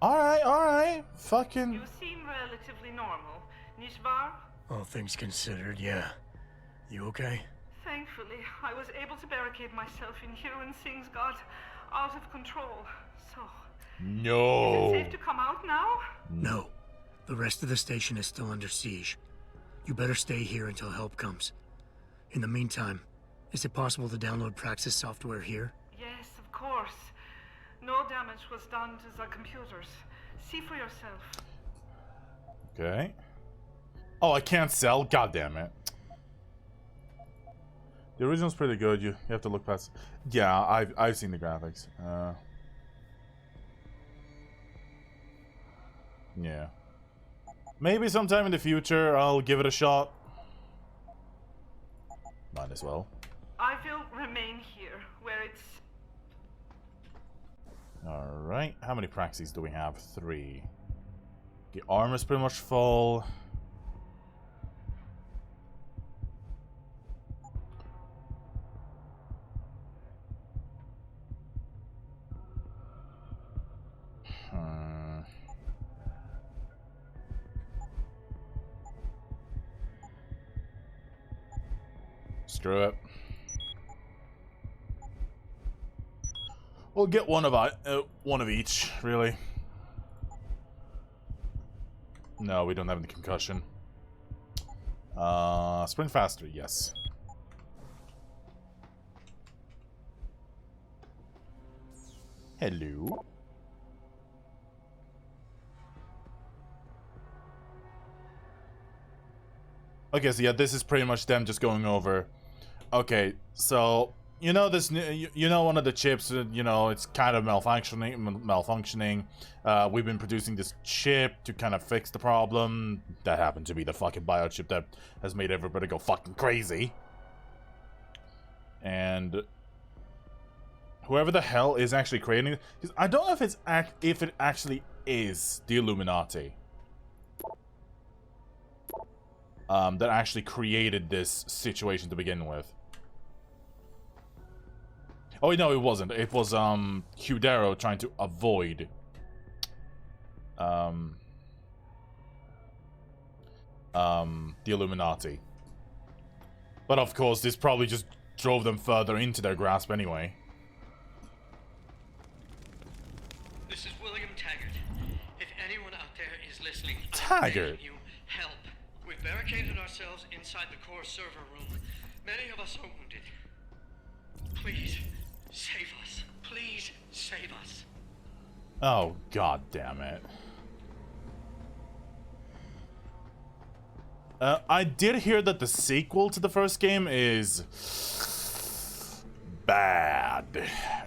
Alright, fucking... You seem relatively normal, Nishvar? All things considered, yeah. You okay? Thankfully, I was able to barricade myself in here when things got out of control, so... No. Is it safe to come out now? No. The rest of the station is still under siege. You better stay here until help comes. In the meantime, is it possible to download Praxis software here? Yes, of course. No damage was done to the computers. See for yourself. Okay. Oh, I can't sell? God damn it. The original's pretty good. You have to look past... Yeah, I've seen the graphics. Yeah. Maybe sometime in the future I'll give it a shot. Might as well. I will remain here, where it's... Alright, how many praxis do we have? 3. The armor's pretty much full. Screw it. We'll get one of each, really. No, we don't have any concussion. Sprint faster, yes. Hello. Okay, so yeah, this is pretty much them just going over. Okay, so you know this. You know one of the chips. You know it's kind of malfunctioning. We've been producing this chip to kind of fix the problem. That happened to be the fucking biochip that has made everybody go fucking crazy. And whoever the hell is actually creating it, because I don't know if it actually is the Illuminati that actually created this situation to begin with. Oh, no, it wasn't. It was, Hugh Darrow trying to avoid, the Illuminati. But, of course, this probably just drove them further into their grasp anyway. This is William Taggart. If anyone out there is listening, Taggart? I'm you help. We've barricaded ourselves inside the core server room. Many of us are wounded. Please. Save us. Please save us. Oh, god damn it. I did hear that the sequel to the first game is bad.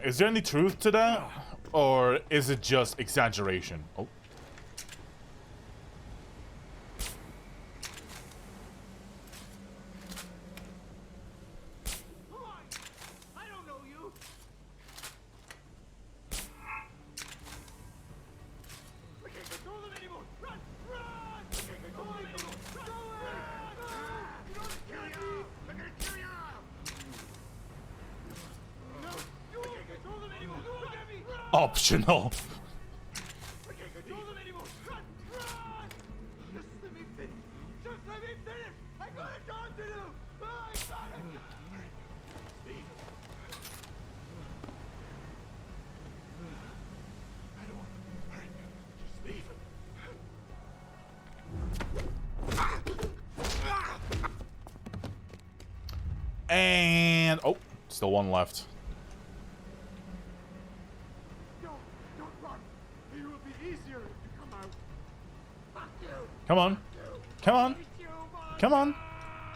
Is there any truth to that? Or is it just exaggeration? Oh. I Optional. And oh, still one left. Don't run. It will be easier if you come out. Fuck you. Come on. Come on. Come on.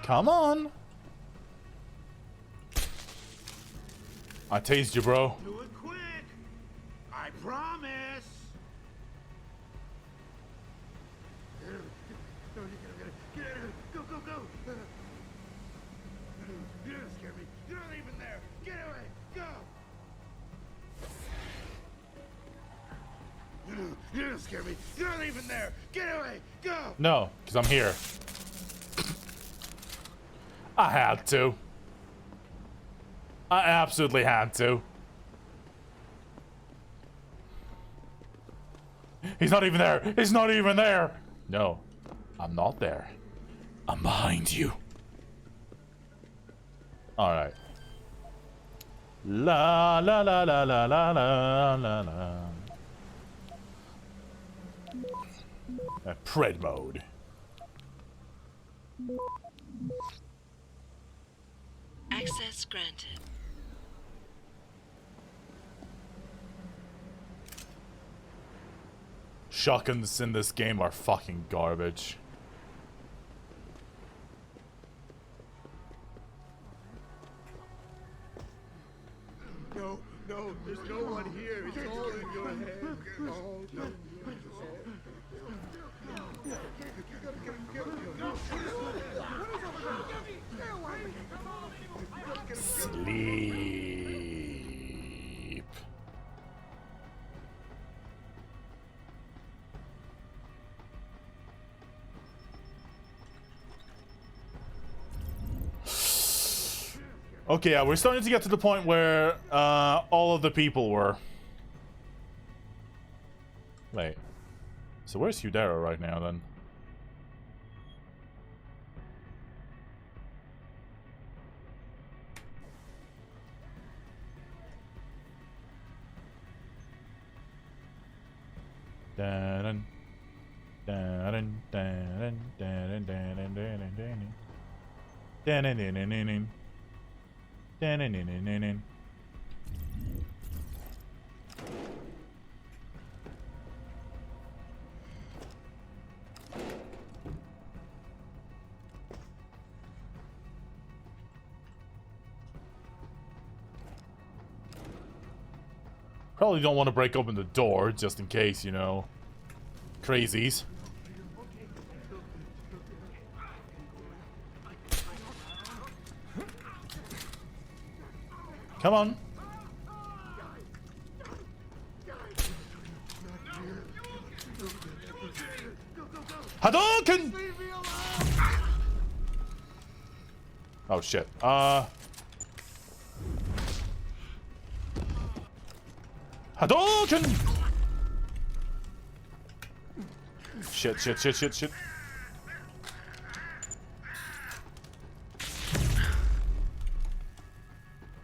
Come on. I tased you, bro. Do it quick. I promise. Get out of here. Go, go, go. You don't scare me. You're not even there. Get away. Go. You don't scare me. You're not even there. Get away. Go. No, because I'm here. I had to. I absolutely had to. He's not even there. He's not even there. No, I'm not there. I'm behind you. All right. La la la la la la la la la. Pred mode. Access granted. Shotguns in this game are fucking garbage. No, there's no one here. It's all in your head. Oh, no. Sleep. Okay, yeah, we're starting to get to the point where all of the people were. Wait. So where's Udera right now then? Dun dun dun dun dun dun dun dun. Probably don't want to break open the door just in case, you know. Crazies. Come on. Hadouken! Oh shit. Hadouken! Shit.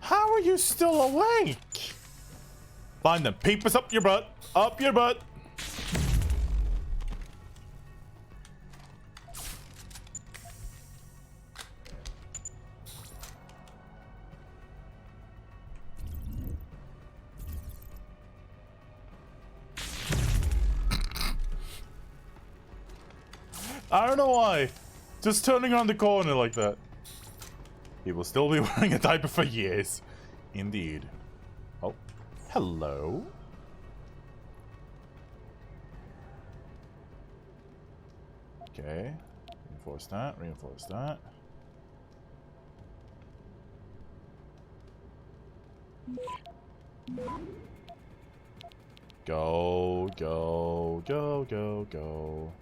How are you still awake? Find them peepers up your butt. Up your butt. I don't know why. Just turning around the corner like that. He will still be wearing a diaper for years. Indeed. Oh. Hello. Okay. Reinforce that. Reinforce that. Go, go, go, go, go.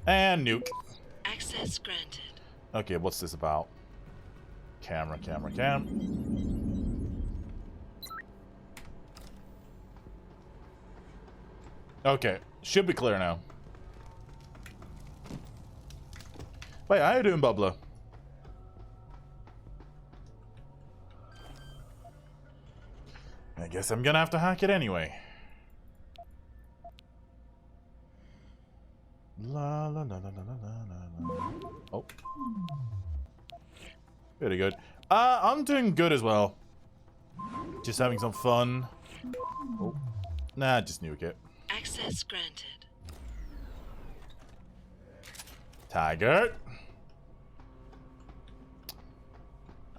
And nuke. Access granted. Okay, what's this about? Camera. Okay, should be clear now. Wait, how you doing, Bubbler? I guess I'm gonna have to hack it anyway. La la la la la la la. Oh. Pretty good. I'm doing good as well. Just having some fun. Oh. Nah, just nuke it. Access granted. Tiger.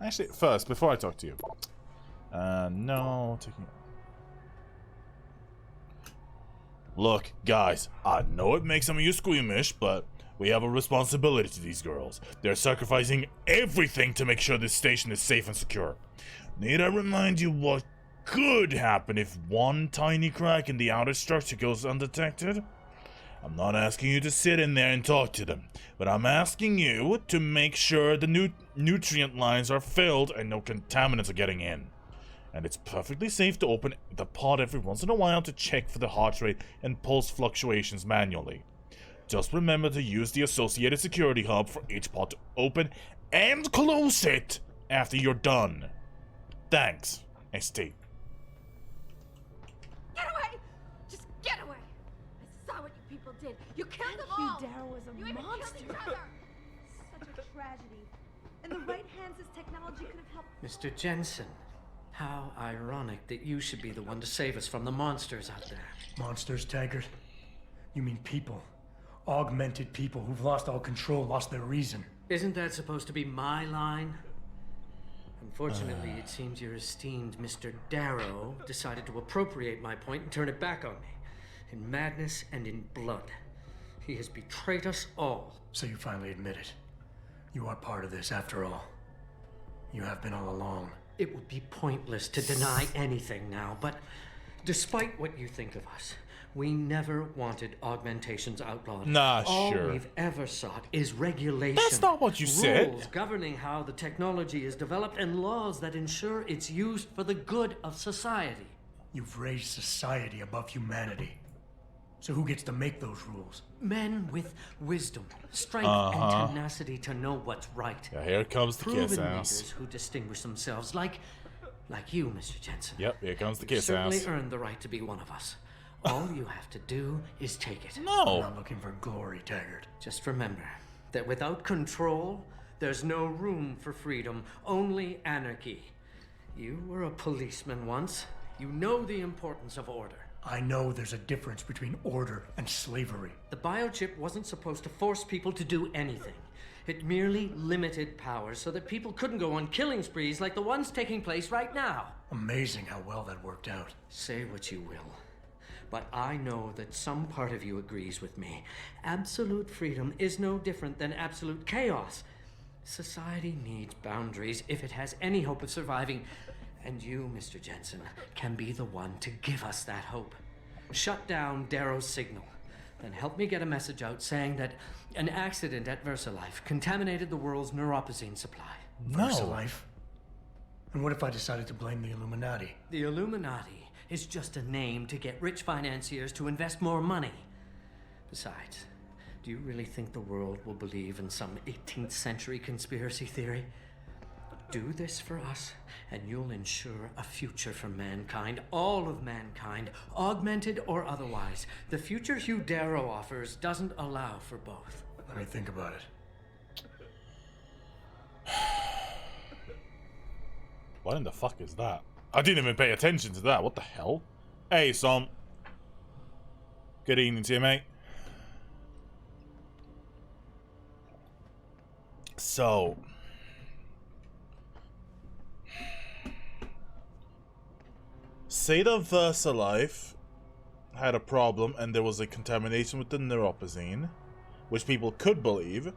Actually, first, before I talk to you. No, taking it. Look, guys, I know it makes some of you squeamish, but we have a responsibility to these girls. They're sacrificing everything to make sure this station is safe and secure. Need I remind you what could happen if one tiny crack in the outer structure goes undetected? I'm not asking you to sit in there and talk to them, but I'm asking you to make sure the nutrient lines are filled and no contaminants are getting in. And it's perfectly safe to open the pod every once in a while to check for the heart rate and pulse fluctuations manually. Just remember to use the associated security hub for each pod to open and close it after you're done. Thanks, ST. Get away! Just get away! I saw what you people did. You killed them all! Darrow was a You even monster. killed each other! Such a tragedy. In the right hands, this technology could have helped. Mr. Jensen, how ironic that you should be the one to save us from the monsters out there. Monsters, Taggart? You mean people. Augmented people who've lost all control, lost their reason. Isn't that supposed to be my line? Unfortunately, it seems your esteemed Mr. Darrow decided to appropriate my point and turn it back on me. In madness and in blood. He has betrayed us all. So you finally admit it. You are part of this after all. You have been all along. It would be pointless to deny anything now, but despite what you think of us, we never wanted augmentations outlawed. Nah, all sure. All we've ever sought is regulation. That's not what you said. Rules governing how the technology is developed and laws that ensure its use for the good of society. You've raised society above humanity. So who gets to make those rules? Men with wisdom, strength, and tenacity to know what's right. Yeah, here comes the kiss Proven ass. leaders who distinguish themselves, like you, Mr. Jensen. Yep, here comes the You've kiss certainly ass. earned the right to be one of us. All you have to do is take it. No. I'm not looking for glory, Taggart. Just remember that without control, there's no room for freedom, only anarchy. You were a policeman once. You know the importance of order. I know there's a difference between order and slavery. The biochip wasn't supposed to force people to do anything. It merely limited power so that people couldn't go on killing sprees like the ones taking place right now. Amazing how well that worked out. Say what you will, but I know that some part of you agrees with me. Absolute freedom is no different than absolute chaos. Society needs boundaries if it has any hope of surviving. And you, Mr. Jensen, can be the one to give us that hope. Shut down Darrow's signal. Then help me get a message out saying that an accident at VersaLife contaminated the world's neuropozyne supply. No. VersaLife? And what if I decided to blame the Illuminati? The Illuminati is just a name to get rich financiers to invest more money. Besides, do you really think the world will believe in some 18th century conspiracy theory? Do this for us, and you'll ensure a future for mankind, all of mankind, augmented or otherwise. The future Hugh Darrow offers doesn't allow for both. Let me think about it. What in the fuck is that? I didn't even pay attention to that. What the hell? Hey, Som. Good evening to you, mate. So... say that VersaLife had a problem and there was a contamination with the neuropozyne, which people could believe.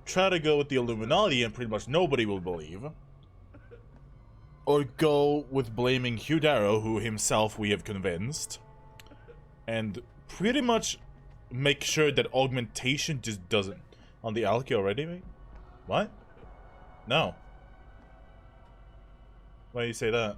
Try to go with the Illuminati and pretty much nobody will believe. Or go with blaming Hugh Darrow, who himself we have convinced. And pretty much make sure that augmentation just doesn't... On the Alki already, mate? What? No. Why do you say that?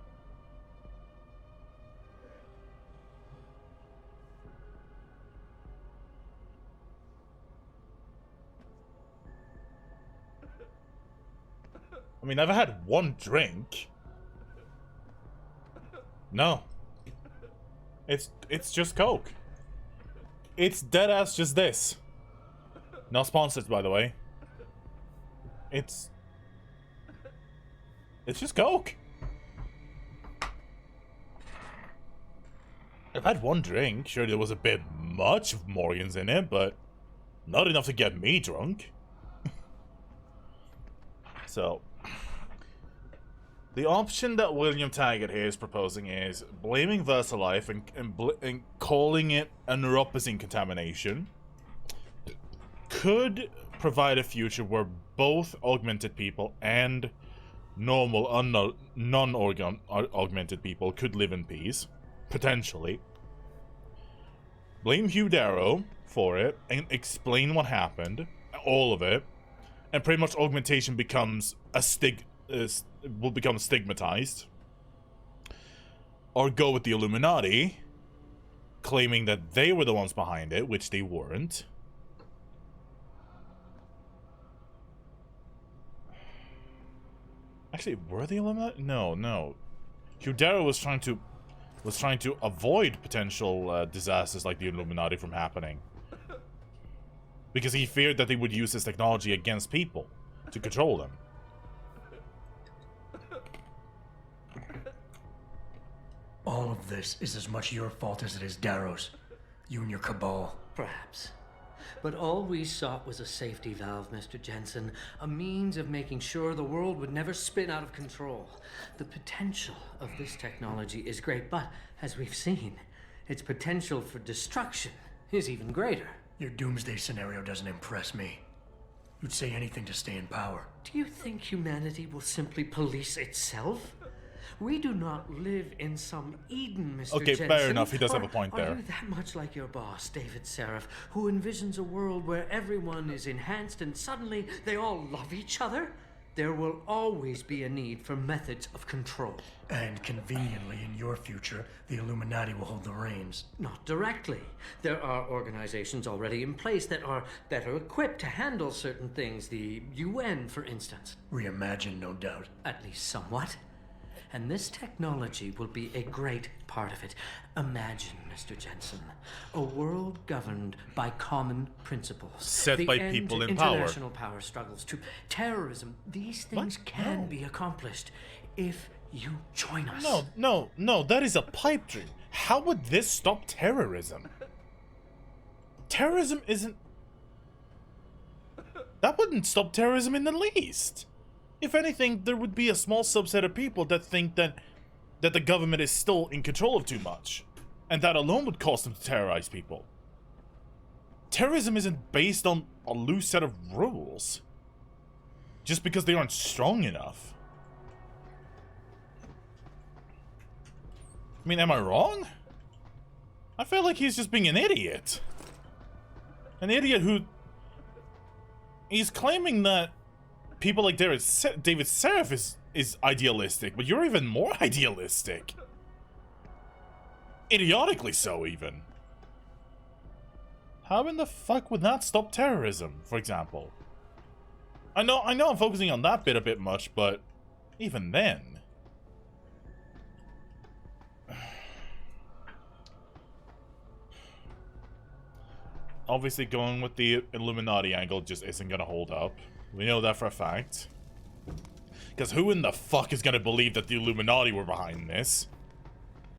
I mean, I've had one drink. No. It's just Coke. It's deadass just this. Not sponsored, by the way. It's just Coke. I've had one drink. Sure, there was a bit much of Morgan's in it, but not enough to get me drunk. So, the option that William Taggart here is proposing is blaming VersaLife and calling it a neuropozyne contamination could provide a future where both augmented people and normal, non-augmented people could live in peace. Potentially. Blame Hugh Darrow for it and explain what happened, all of it, and pretty much augmentation becomes will become stigmatized. Or go with the Illuminati, claiming that they were the ones behind it, which they weren't. Actually, were the Illuminati? No. Hugh Darrow was trying to avoid potential disasters like the Illuminati from happening. Because he feared that they would use this technology against people to control them. All of this is as much your fault as it is Darrow's. You and your cabal. Perhaps. But all we sought was a safety valve, Mr. Jensen. A means of making sure the world would never spin out of control. The potential of this technology is great, but as we've seen, its potential for destruction is even greater. Your doomsday scenario doesn't impress me. You'd say anything to stay in power. Do you think humanity will simply police itself? We do not live in some Eden, Mr. Okay, Jensen. fair enough. He does have a point there. Are you that much like your boss, David Seraph, who envisions a world where everyone is enhanced and suddenly they all love each other? There will always be a need for methods of control. And conveniently, in your future, the Illuminati will hold the reins. Not directly. There are organizations already in place that are better equipped to handle certain things. The UN, for instance. Reimagined, no doubt. At least somewhat. And this technology will be a great part of it. Imagine, Mr. Jensen, a world governed by common principles. Set by people in power. International power struggles to terrorism. These things can be accomplished if you join us. No, that is a pipe dream. How would this stop terrorism? Terrorism isn't... That wouldn't stop terrorism in the least. If anything, there would be a small subset of people that think that the government is still in control of too much. And that alone would cause them to terrorize people. Terrorism isn't based on a loose set of rules. Just because they aren't strong enough. I mean, am I wrong? I feel like he's just being an idiot. An idiot who... He's claiming that people like David Seraph is idealistic, but you're even more idealistic. Idiotically so, even. How in the fuck would that stop terrorism, for example? I know I'm focusing on that bit a bit much, but even then. Obviously going with the Illuminati angle just isn't gonna hold up. We know that for a fact. Because who in the fuck is gonna believe that the Illuminati were behind this?